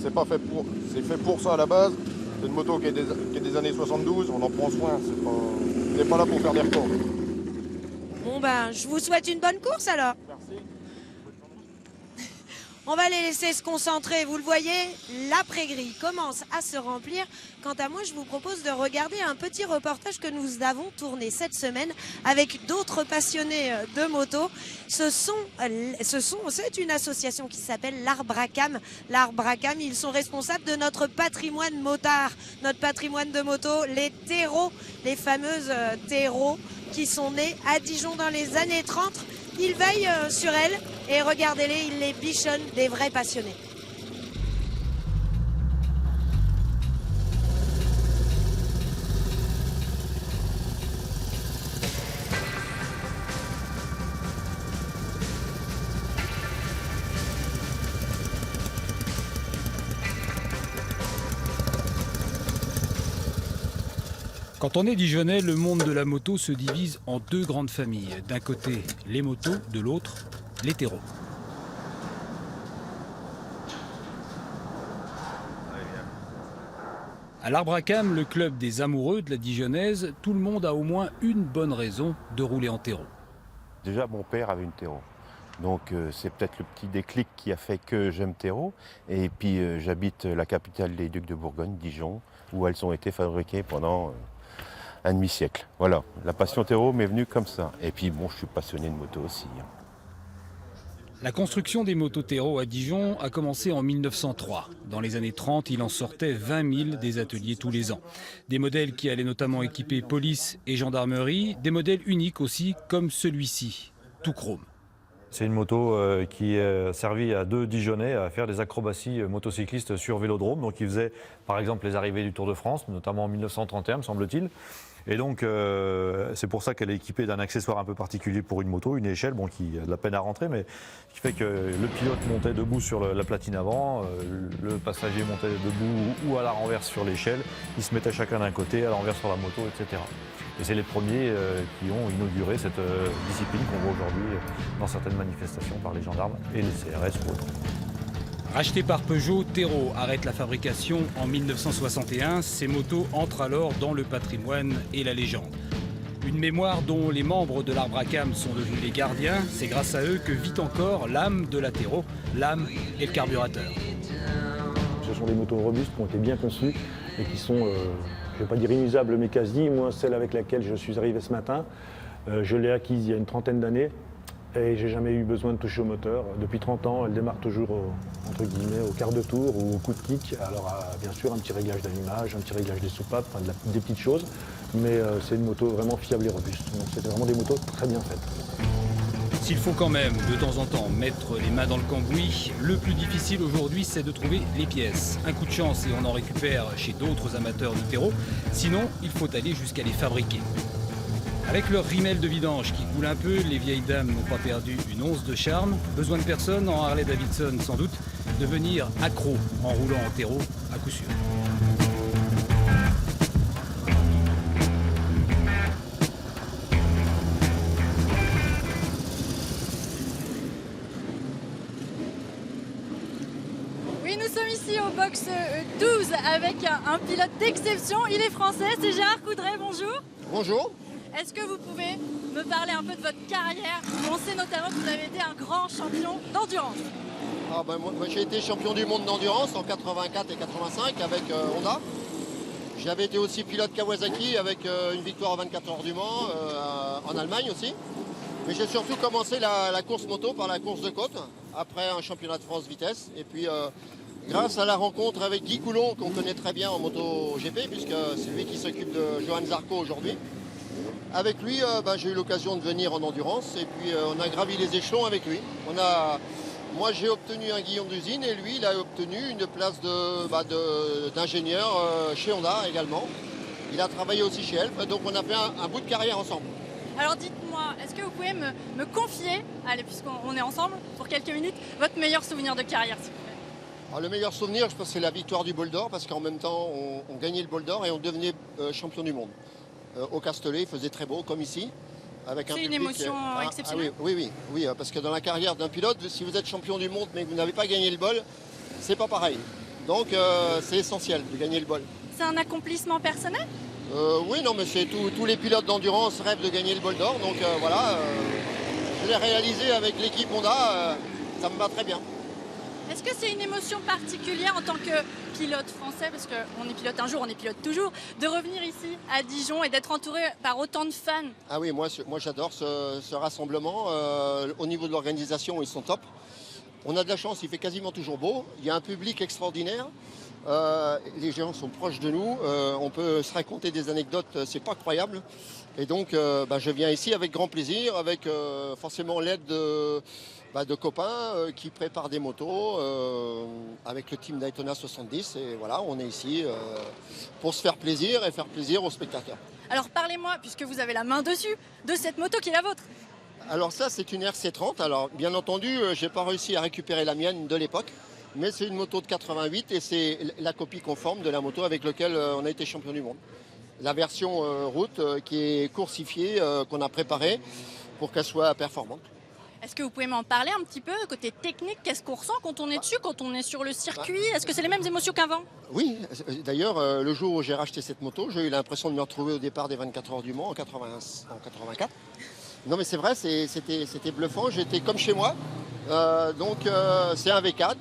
Speaker 20: c'est pas fait pour... C'est fait pour ça à la base. C'est une moto qui est des années 72, on en prend soin. On n'est pas là pour faire des records.
Speaker 1: Bon ben, je vous souhaite une bonne course alors.
Speaker 20: Merci.
Speaker 1: On va les laisser se concentrer. Vous le voyez, l'après-grille commence à se remplir. Quant à moi, je vous propose de regarder un petit reportage que nous avons tourné cette semaine avec d'autres passionnés de moto. C'est une association qui s'appelle l'Arbre à Cam. L'Arbre à Cam, ils sont responsables de notre patrimoine motard, notre patrimoine de moto, les terreaux, les fameuses terreaux qui sont nés à Dijon dans les années 30. Ils veillent sur elles et regardez-les, ils les bichonnent, des vrais passionnés.
Speaker 21: Quand on est Dijonnais, le monde de la moto se divise en deux grandes familles. D'un côté, les motos, de l'autre, les terreaux. À l'Arbre à Cam, le club des amoureux de la Dijonnaise, tout le monde a au moins une bonne raison de rouler en terreau.
Speaker 22: Déjà, mon père avait une terreau. Donc c'est peut-être le petit déclic qui a fait que j'aime terreau. Et puis j'habite la capitale des Ducs de Bourgogne, Dijon, où elles ont été fabriquées pendant un demi-siècle. Voilà, la passion terreau m'est venue comme ça. Et puis bon, je suis passionné de moto aussi.
Speaker 21: La construction des motos terreau à Dijon a commencé en 1903. Dans les années 30, il en sortait 20 000 des ateliers tous les ans. Des modèles qui allaient notamment équiper police et gendarmerie, des modèles uniques aussi, comme celui-ci, tout chrome.
Speaker 23: C'est une moto qui a servi à deux Dijonnais à faire des acrobaties motocyclistes sur vélodrome. Donc ils faisaient par exemple les arrivées du Tour de France, notamment en 1931 me semble-t-il. Et donc c'est pour ça qu'elle est équipée d'un accessoire un peu particulier pour une moto, une échelle qui a de la peine à rentrer, mais qui fait que le pilote montait debout sur la platine avant, le passager montait debout ou à la renverse sur l'échelle, ils se mettaient chacun d'un côté, à l'envers sur la moto, etc. Et c'est les premiers qui ont inauguré cette discipline qu'on voit aujourd'hui dans certaines manifestations par les gendarmes et les CRS ou autres.
Speaker 21: Racheté par Peugeot, Terreau arrête la fabrication en 1961. Ces motos entrent alors dans le patrimoine et la légende. Une mémoire dont les membres de l'Arbre à Cam sont devenus les gardiens. C'est grâce à eux que vit encore l'âme de la Terreau, l'âme et le carburateur.
Speaker 24: Ce sont des motos robustes qui ont été bien conçues et qui sont, je ne vais pas dire inusables, mais quasi. Moi, celle avec laquelle je suis arrivé ce matin, je l'ai acquise il y a une trentaine d'années. Et j'ai jamais eu besoin de toucher au moteur. Depuis 30 ans, elle démarre toujours entre guillemets, au quart de tour ou au coup de kick. Alors bien sûr, un petit réglage d'allumage, un petit réglage des soupapes, enfin, des petites choses. Mais c'est une moto vraiment fiable et robuste. Donc c'était vraiment des motos très bien faites.
Speaker 21: S'il faut quand même de temps en temps mettre les mains dans le cambouis, le plus difficile aujourd'hui c'est de trouver les pièces. Un coup de chance et on en récupère chez d'autres amateurs de terreau. Sinon, il faut aller jusqu'à les fabriquer. Avec leur rimel de vidange qui coule un peu, les vieilles dames n'ont pas perdu une once de charme. Besoin de personne, en Harley Davidson sans doute, devenir accro en roulant en terreau à coup sûr.
Speaker 2: Oui, nous sommes ici au box 12 avec un pilote d'exception. Il est français, c'est Gérard Coudray, bonjour.
Speaker 25: Bonjour.
Speaker 2: Est-ce que vous pouvez me parler un peu de votre carrière? On sait notamment que vous avez été un grand champion d'endurance.
Speaker 25: Moi j'ai été champion du monde d'endurance en 84 et 85 avec Honda. J'avais été aussi pilote Kawasaki avec une victoire en 24 heures du Mans en Allemagne aussi. Mais j'ai surtout commencé la course moto par la course de côte, après un championnat de France vitesse. Et puis grâce à la rencontre avec Guy Coulon, qu'on connaît très bien en moto GP, puisque c'est lui qui s'occupe de Johan Zarco aujourd'hui. Avec lui, j'ai eu l'occasion de venir en endurance et puis on a gravi les échelons avec lui. Moi, j'ai obtenu un guillon d'usine et lui, il a obtenu une place d'ingénieur chez Honda également. Il a travaillé aussi chez Elf, donc on a fait un bout de carrière ensemble.
Speaker 2: Alors dites-moi, est-ce que vous pouvez me confier, allez, puisqu'on est ensemble pour quelques minutes, votre meilleur souvenir de carrière, s'il vous plaît?
Speaker 25: Alors, le meilleur souvenir, je pense, c'est la victoire du Bol d'Or, parce qu'en même temps, on gagnait le Bol d'Or et on devenait champion du monde. Au Castellet, il faisait très beau, comme ici.
Speaker 2: C'est une émotion exceptionnelle.
Speaker 25: Oui, parce que dans la carrière d'un pilote, si vous êtes champion du monde mais que vous n'avez pas gagné le bol, c'est pas pareil. Donc c'est essentiel de gagner le bol.
Speaker 2: C'est un accomplissement personnel?
Speaker 25: Oui, non, mais tous les pilotes d'endurance rêvent de gagner le bol d'or. Donc voilà, je l'ai réalisé avec l'équipe Honda, ça me va très bien.
Speaker 2: Est-ce que c'est une émotion particulière en tant que pilote français, parce qu'on est pilote un jour, on est pilote toujours, de revenir ici à Dijon et d'être entouré par autant de fans?
Speaker 25: Ah oui, moi j'adore ce rassemblement. Au niveau de l'organisation, ils sont top. On a de la chance, il fait quasiment toujours beau. Il y a un public extraordinaire. Les gens sont proches de nous. On peut se raconter des anecdotes, c'est pas croyable. Et donc, je viens ici avec grand plaisir, avec forcément l'aide de copains qui préparent des motos avec le team Daytona 70. Et voilà, on est ici pour se faire plaisir et faire plaisir aux spectateurs.
Speaker 2: Alors parlez-moi, puisque vous avez la main dessus, de cette moto qui est la vôtre.
Speaker 25: Alors ça, c'est une RC30. Alors bien entendu, j'ai pas réussi à récupérer la mienne de l'époque, mais c'est une moto de 88 et c'est la copie conforme de la moto avec laquelle on a été champion du monde. La version route qui est coursifiée, qu'on a préparée pour qu'elle soit performante.
Speaker 2: Est-ce que vous pouvez m'en parler un petit peu, côté technique, qu'est-ce qu'on ressent quand on est dessus, quand on est sur le circuit? Est-ce que c'est les mêmes émotions qu'avant?
Speaker 25: Oui, d'ailleurs, le jour où j'ai racheté cette moto, j'ai eu l'impression de me retrouver au départ des 24 heures du Mans en 84. Non mais c'est vrai, c'était bluffant, j'étais comme chez moi. C'est un V4,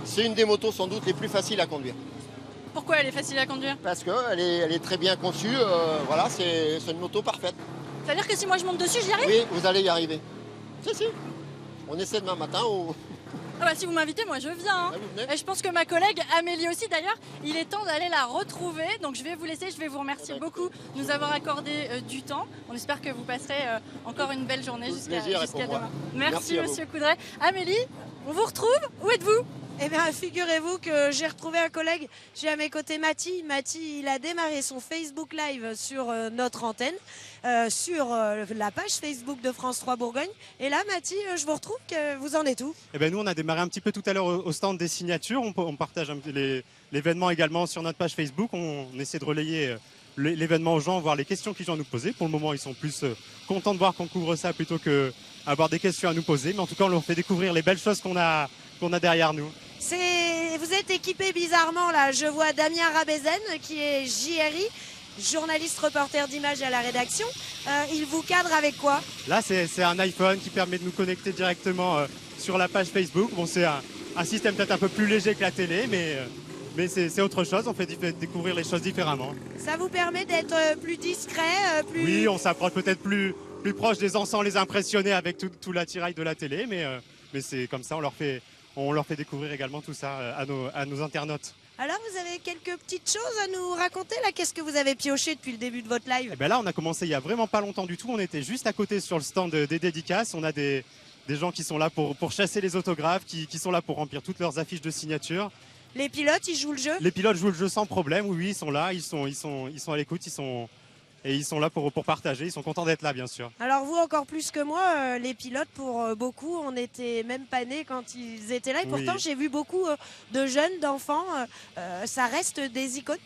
Speaker 25: c'est une des motos sans doute les plus faciles à conduire.
Speaker 2: Pourquoi elle est facile à conduire?
Speaker 25: Parce qu'elle est très bien conçue, voilà, c'est une moto parfaite.
Speaker 2: C'est-à-dire que si moi je monte dessus, j'y arrive?
Speaker 25: Oui, vous allez y arriver. Si. On essaie demain matin ou...
Speaker 2: Ah bah, si vous m'invitez, moi je viens. Et je pense que ma collègue Amélie aussi d'ailleurs, il est temps d'aller la retrouver. Donc je vais vous laisser, je vais vous remercier beaucoup de nous avoir accordé du temps. On espère que vous passerez encore une belle journée jusqu'à demain. Merci Monsieur Coudray. Amélie, on vous retrouve? Où êtes-vous?
Speaker 1: Eh bien, figurez-vous que j'ai retrouvé un collègue. J'ai à mes côtés Mathie. Mathie, il a démarré son Facebook Live sur notre antenne, sur la page Facebook de France 3 Bourgogne. Et là, Mathie, je vous retrouve. Vous en êtes où?
Speaker 4: Eh ben, nous, on a démarré un petit peu tout à l'heure au stand des signatures. On partage l'événement également sur notre page Facebook. On essaie de relayer l'événement aux gens, voir les questions qu'ils ont à nous poser. Pour le moment, ils sont plus contents de voir qu'on couvre ça plutôt qu'avoir des questions à nous poser. Mais en tout cas, on leur fait découvrir les belles choses qu'on a derrière nous.
Speaker 1: Vous êtes équipé bizarrement là. Je vois Damien Rabézen qui est JRI, journaliste reporter d'images à la rédaction. Il vous cadre avec quoi?
Speaker 4: Là, c'est un iPhone qui permet de nous connecter directement sur la page Facebook. Bon, c'est un système peut-être un peu plus léger que la télé, mais c'est autre chose. On fait découvrir les choses différemment. Ça
Speaker 1: vous permet d'être plus discret, plus...
Speaker 4: Oui, on s'approche peut-être plus proche des gens sans les impressionner avec tout l'attirail de la télé, mais c'est comme ça, on leur fait découvrir également tout ça à nos internautes.
Speaker 1: Alors, vous avez quelques petites choses à nous raconter là? Qu'est-ce que vous avez pioché depuis le début de votre live?
Speaker 4: Eh ben là, on a commencé il y a vraiment pas longtemps du tout. On était juste à côté sur le stand des dédicaces. On a des gens qui sont là pour chasser les autographes, qui sont là pour remplir toutes leurs affiches de signature.
Speaker 1: Les pilotes, ils jouent le jeu?
Speaker 4: Les pilotes jouent le jeu sans problème. Oui, ils sont là, ils sont à l'écoute, ils sont là pour partager. Ils sont contents d'être là, bien sûr.
Speaker 1: Alors vous, encore plus que moi, les pilotes, pour beaucoup, on n'était même pas nés quand ils étaient là. Et pourtant, j'ai vu beaucoup de jeunes, d'enfants. Ça reste des icônes.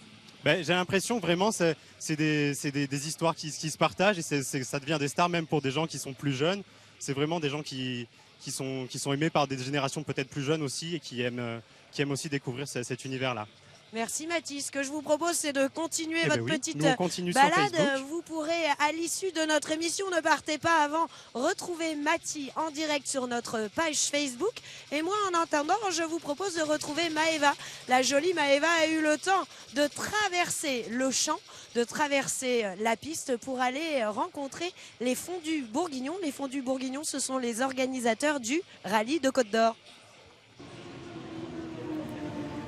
Speaker 4: Ben, j'ai l'impression vraiment c'est des histoires qui se partagent et ça devient des stars même pour des gens qui sont plus jeunes. C'est vraiment des gens qui sont aimés par des générations peut-être plus jeunes aussi et qui aiment aussi découvrir cet univers-là.
Speaker 1: Merci Mathis. Ce que je vous propose, c'est de continuer votre petite
Speaker 4: continue
Speaker 1: balade. Vous pourrez, à l'issue de notre émission, ne partez pas avant, retrouver Mathis en direct sur notre page Facebook. Et moi, en attendant, je vous propose de retrouver Maëva. La jolie Maëva a eu le temps de traverser le champ, de traverser la piste pour aller rencontrer les Fondus Bourguignons. Les Fondus Bourguignons, ce sont les organisateurs du rallye de Côte d'Or.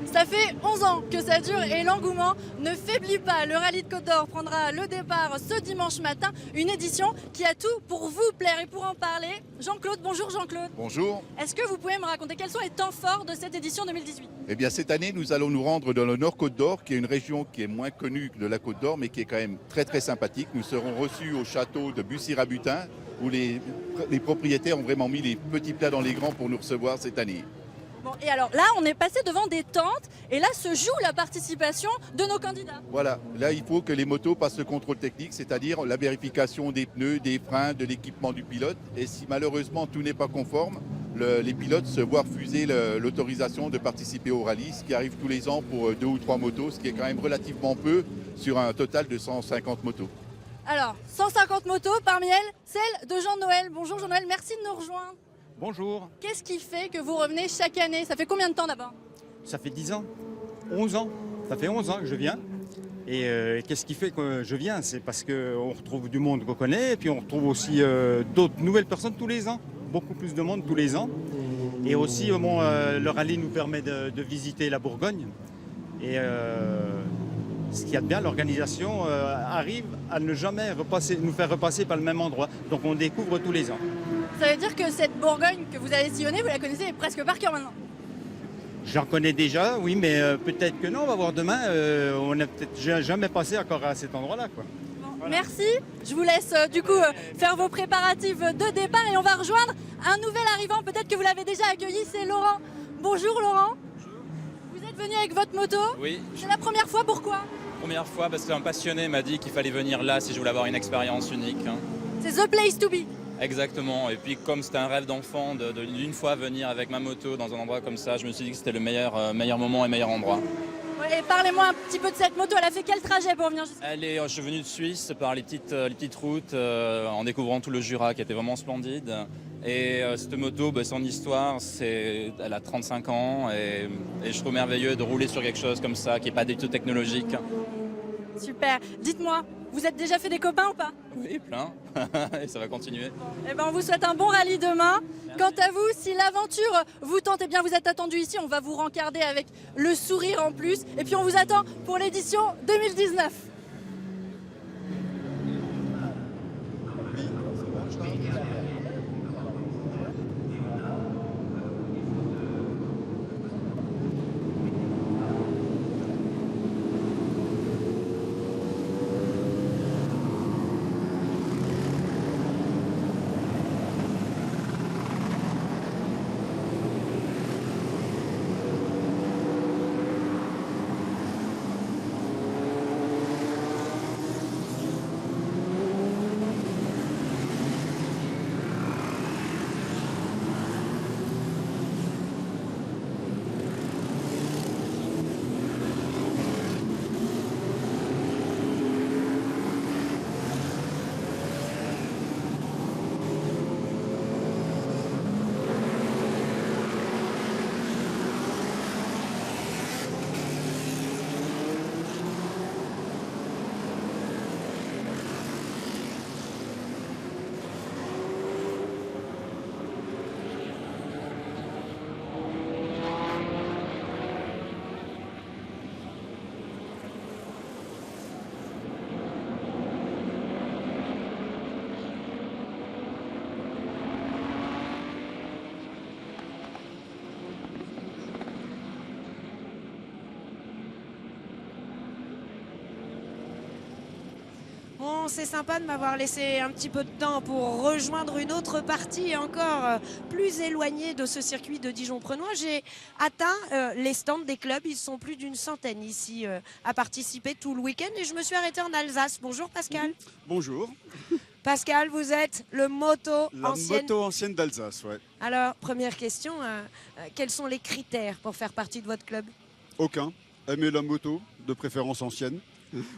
Speaker 2: Ça fait 11 ans que ça dure et l'engouement ne faiblit pas. Le rallye de Côte d'Or prendra le départ ce dimanche matin. Une édition qui a tout pour vous plaire. Et pour en parler, Jean-Claude. Bonjour Jean-Claude.
Speaker 5: Bonjour.
Speaker 2: Est-ce que vous pouvez me raconter quels sont les temps forts de cette édition 2018?
Speaker 5: Eh bien, cette année, nous allons nous rendre dans le Nord Côte d'Or, qui est une région qui est moins connue de la Côte d'Or, mais qui est quand même très très sympathique. Nous serons reçus au château de Bussy-Rabutin, où les propriétaires ont vraiment mis les petits plats dans les grands pour nous recevoir cette année.
Speaker 2: Bon, et alors là, on est passé devant des tentes et là se joue la participation de nos candidats.
Speaker 5: Voilà, là il faut que les motos passent le contrôle technique, c'est-à-dire la vérification des pneus, des freins, de l'équipement du pilote. Et si malheureusement tout n'est pas conforme, les pilotes se voient refuser l'autorisation de participer au rallye, ce qui arrive tous les ans pour 2 ou 3 motos, ce qui est quand même relativement peu sur un total de 150 motos.
Speaker 2: Alors, 150 motos, parmi elles, celle de Jean-Noël. Bonjour Jean-Noël, merci de nous rejoindre.
Speaker 6: Bonjour.
Speaker 2: Qu'est-ce qui fait que vous revenez chaque année? Ça fait combien de temps d'abord?
Speaker 6: Ça fait 10 ans, 11 ans. Ça fait 11 ans que je viens. Et qu'est-ce qui fait que je viens? C'est parce qu'on retrouve du monde qu'on connaît et puis on retrouve aussi d'autres nouvelles personnes tous les ans. Beaucoup plus de monde tous les ans. Et aussi, le rallye nous permet de visiter la Bourgogne. Et ce qu'il y a de bien, l'organisation arrive à ne jamais nous faire repasser par le même endroit. Donc on découvre tous les ans.
Speaker 2: Ça veut dire que cette Bourgogne que vous avez sillonnée, vous la connaissez presque par cœur maintenant?
Speaker 6: J'en connais déjà, oui, mais peut-être que non, on va voir demain. On n'a peut-être jamais passé encore à cet endroit-là, quoi.
Speaker 2: Bon, voilà. Merci, je vous laisse faire vos préparatifs de départ et on va rejoindre un nouvel arrivant, peut-être que vous l'avez déjà accueilli, c'est Laurent. Bonjour Laurent. Bonjour. Vous êtes venu avec votre moto?
Speaker 7: Oui.
Speaker 2: C'est la première fois, pourquoi?
Speaker 7: Première fois parce qu'un passionné m'a dit qu'il fallait venir là si je voulais avoir une expérience unique.
Speaker 2: C'est the place to be.
Speaker 7: Exactement, et puis comme c'était un rêve d'enfant d'une fois venir avec ma moto dans un endroit comme ça, je me suis dit que c'était le meilleur moment et meilleur endroit.
Speaker 2: Ouais, et parlez-moi un petit peu de cette moto, elle a fait quel trajet pour venir jusqu'ici?
Speaker 7: Je suis venu de Suisse par les petites routes en découvrant tout le Jura qui était vraiment splendide. Et cette moto, son histoire, elle a 35 ans et je trouve merveilleux de rouler sur quelque chose comme ça qui n'est pas du tout technologique.
Speaker 2: Super, dites-moi, vous êtes déjà fait des copains ou pas?
Speaker 7: Oui, plein, et ça va continuer.
Speaker 2: Eh ben, on vous souhaite un bon rallye demain. Merci. Quant à vous, si l'aventure vous tente, eh bien vous êtes attendu ici, on va vous rencarder avec le sourire en plus. Et puis on vous attend pour l'édition 2019.
Speaker 1: Bon, c'est sympa de m'avoir laissé un petit peu de temps pour rejoindre une autre partie encore plus éloignée de ce circuit de Dijon-Prenois. J'ai atteint les stands des clubs. Ils sont plus d'une centaine ici à participer tout le week-end. Et je me suis arrêtée en Alsace. Bonjour Pascal.
Speaker 8: Bonjour.
Speaker 1: Pascal, vous êtes le moto
Speaker 8: ancienne d'Alsace, ouais.
Speaker 1: Alors, première question, quels sont les critères pour faire partie de votre club?
Speaker 8: Aucun. Aimer la moto, de préférence ancienne.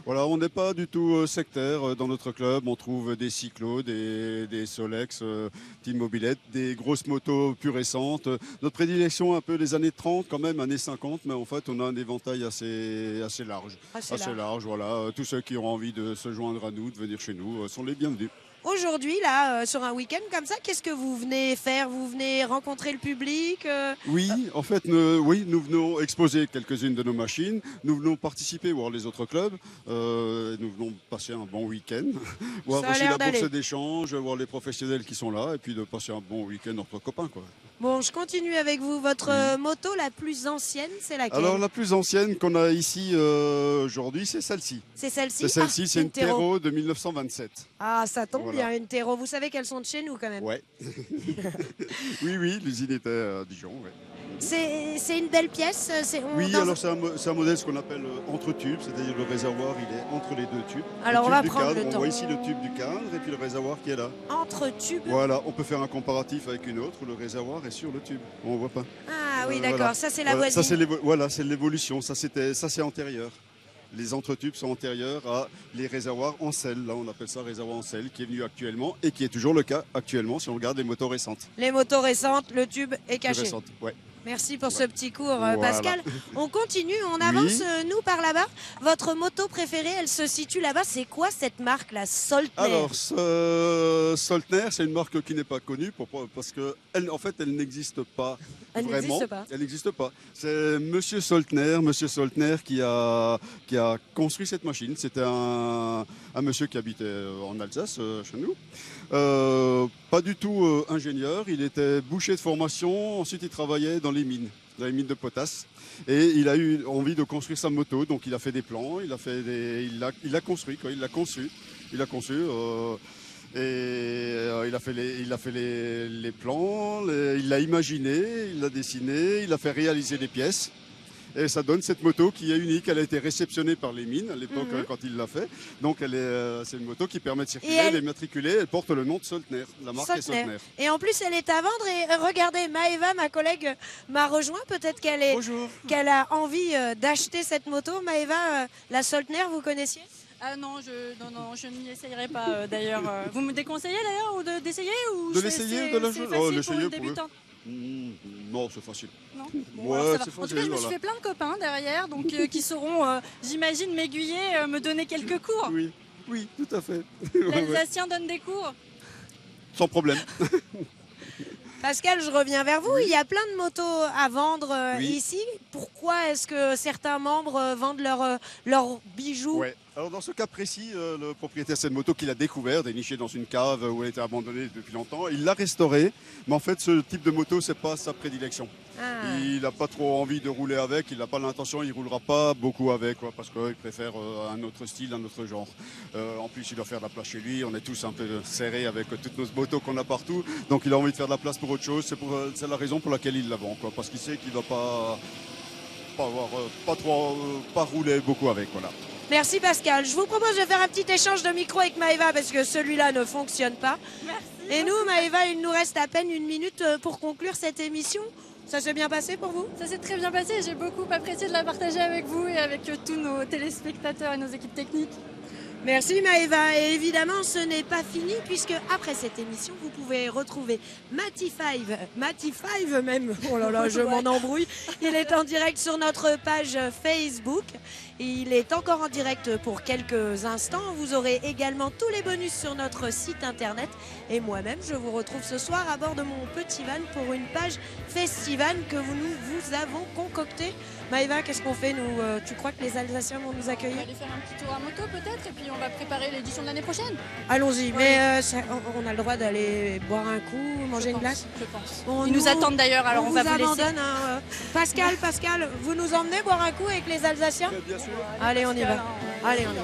Speaker 8: Voilà, on n'est pas du tout sectaire dans notre club. On trouve des cyclos, des Solex, Team Mobilette, des grosses motos plus récentes. Notre prédilection un peu des années 30 quand même, années 50, mais en fait on a un éventail assez large.
Speaker 1: Assez
Speaker 8: large, voilà. Tous ceux qui ont envie de se joindre à nous, de venir chez nous, sont les bienvenus.
Speaker 1: Aujourd'hui, là, sur un week-end comme ça, qu'est-ce que vous venez faire? Vous venez rencontrer le public
Speaker 8: Oui, en fait, nous venons exposer quelques-unes de nos machines. Nous venons participer, voir les autres clubs. Nous venons passer un bon week-end. Voir
Speaker 1: Ça a
Speaker 8: aussi
Speaker 1: l'air
Speaker 8: la
Speaker 1: d'aller.
Speaker 8: bourse d'échange, voir les professionnels qui sont là et puis de passer un bon week-end entre copains, quoi.
Speaker 1: Bon, je continue avec vous. Votre moto la plus ancienne, c'est laquelle?
Speaker 8: Alors, la plus ancienne qu'on a ici aujourd'hui, c'est celle-ci.
Speaker 1: C'est celle-ci?
Speaker 8: C'est celle-ci,
Speaker 1: Ah,
Speaker 8: c'est une Tero de 1927.
Speaker 1: Ah, ça tombe
Speaker 8: Voilà.
Speaker 1: bien, une Tero. Vous savez qu'elles sont de chez nous quand même.
Speaker 8: Ouais. oui, l'usine était à Dijon. Ouais.
Speaker 1: C'est une belle pièce.
Speaker 8: Oui, alors c'est un modèle ce qu'on appelle entre-tube, c'est-à-dire le réservoir, il est entre les deux tubes.
Speaker 1: Alors,
Speaker 8: Le
Speaker 1: on va
Speaker 8: tube du
Speaker 1: prendre
Speaker 8: cadre,
Speaker 1: le
Speaker 8: on
Speaker 1: temps.
Speaker 8: voit ici le tube du cadre et puis le réservoir qui est là.
Speaker 1: Entre tubes.
Speaker 8: Voilà, on peut faire un comparatif avec une autre, où le réservoir est sur le tube, on voit pas.
Speaker 1: Ah oui, d'accord,
Speaker 8: Voilà.
Speaker 1: ça c'est la
Speaker 8: Voilà,
Speaker 1: voisine.
Speaker 8: ça, voilà, c'est l'évolution, ça c'est antérieur. Les entretubes sont antérieurs à les réservoirs en selle. Là, on appelle ça réservoir en selle, qui est venu actuellement et qui est toujours le cas actuellement si on regarde les motos récentes.
Speaker 1: Les motos récentes, le tube est caché.
Speaker 8: Récentes, ouais.
Speaker 1: Merci pour ce petit cours,
Speaker 8: Voilà.
Speaker 1: Pascal. On continue, on avance,
Speaker 8: Oui.
Speaker 1: nous, par là-bas. Votre moto préférée, elle se situe là-bas. C'est quoi cette marque, la Soltner?
Speaker 8: Alors, Soltner, c'est une marque qui n'est pas connue parce qu'en en fait, elle n'existe pas
Speaker 1: Elle
Speaker 8: vraiment.
Speaker 1: n'existe pas.
Speaker 8: Elle n'existe pas. C'est Monsieur Soltner qui a construit cette machine. C'était un monsieur qui habitait en Alsace, chez nous. Pas du tout ingénieur. Il était boucher de formation. Ensuite, il travaillait dans les mines de potasse. Et il a eu envie de construire sa moto. Donc, il a fait des plans. Il a construit, quoi. Il l'a conçu. Il a conçu. Il a fait les plans, il l'a imaginé, il l'a dessiné, il a fait réaliser les pièces. Et ça donne cette moto qui est unique. Elle a été réceptionnée par les mines à l'époque quand il l'a fait. Donc c'est une moto qui permet de circuler, elle est immatriculée, elle porte le nom de Soltner. La marque est Soltner.
Speaker 1: Et en plus, elle est à vendre. Et regardez, Maëva, ma collègue, m'a rejoint. Peut-être qu'elle a envie d'acheter cette moto. Maëva, la Soltner, vous connaissiez?
Speaker 2: Ah non, je n'y essayerai pas d'ailleurs. Vous me déconseillez d'ailleurs d'essayer ou
Speaker 8: De l'essayer, de la jouer.
Speaker 2: C'est facile pour le débutant.
Speaker 8: Non, c'est facile.
Speaker 2: Non.
Speaker 8: Ouais,
Speaker 2: alors, ça va.
Speaker 8: c'est
Speaker 2: En tout cas, je me suis fait plein de copains derrière, donc qui sauront, j'imagine, m'aiguiller, me donner quelques cours.
Speaker 8: Oui, tout à fait.
Speaker 2: L'Alsacien donne des cours.
Speaker 8: Sans problème.
Speaker 1: Pascal, je reviens vers vous. Il y a plein de motos à vendre ici. Pourquoi est-ce que certains membres vendent leurs bijoux?
Speaker 8: Ouais. Alors dans ce cas précis, le propriétaire de cette moto qu'il a découvert, déniché dans une cave où elle était abandonnée depuis longtemps, il l'a restaurée. Mais en fait, ce type de moto, c'est pas sa prédilection.
Speaker 1: Ah.
Speaker 8: Il n'a pas trop envie de rouler avec, il n'a pas l'intention, il roulera pas beaucoup avec, quoi, parce qu'il préfère un autre style, un autre genre. En plus, il doit faire de la place chez lui. On est tous un peu serrés avec toutes nos motos qu'on a partout. Donc il a envie de faire de la place pour autre chose. C'est la raison pour laquelle il la vend, quoi, parce qu'il sait qu'il ne va pas rouler beaucoup avec. Voilà.
Speaker 1: Merci Pascal. Je vous propose de faire un petit échange de micro avec Maëva parce que celui-là ne fonctionne pas.
Speaker 2: Merci.
Speaker 1: Et nous, Maëva, il nous reste à peine 1 minute pour conclure cette émission. Ça s'est bien passé pour vous?
Speaker 2: Ça s'est très bien passé. J'ai beaucoup apprécié de la partager avec vous et avec tous nos téléspectateurs et nos équipes techniques.
Speaker 1: Merci Maëva. Et évidemment, ce n'est pas fini puisque après cette émission, vous pouvez retrouver Mati5 même. Oh là là, je m'en embrouille. Il est en direct sur notre page Facebook. Il est encore en direct pour quelques instants. Vous aurez également tous les bonus sur notre site internet. Et moi-même, je vous retrouve ce soir à bord de mon petit van pour une page festival que nous avons concoctée. Maëva, qu'est-ce qu'on fait nous Tu crois que les Alsaciens vont nous accueillir?
Speaker 2: On va aller faire un petit tour à moto peut-être et puis on va préparer l'édition de l'année prochaine.
Speaker 1: Allons-y, mais on a le droit d'aller boire un coup, manger une glace?
Speaker 2: Je pense. Ils nous attendent d'ailleurs, alors on va vous laisser.
Speaker 1: Abandonne, hein. Pascal, vous nous emmenez boire un coup avec les Alsaciens?
Speaker 8: Bien sûr.
Speaker 1: Allez, on y va. Allez, on y va.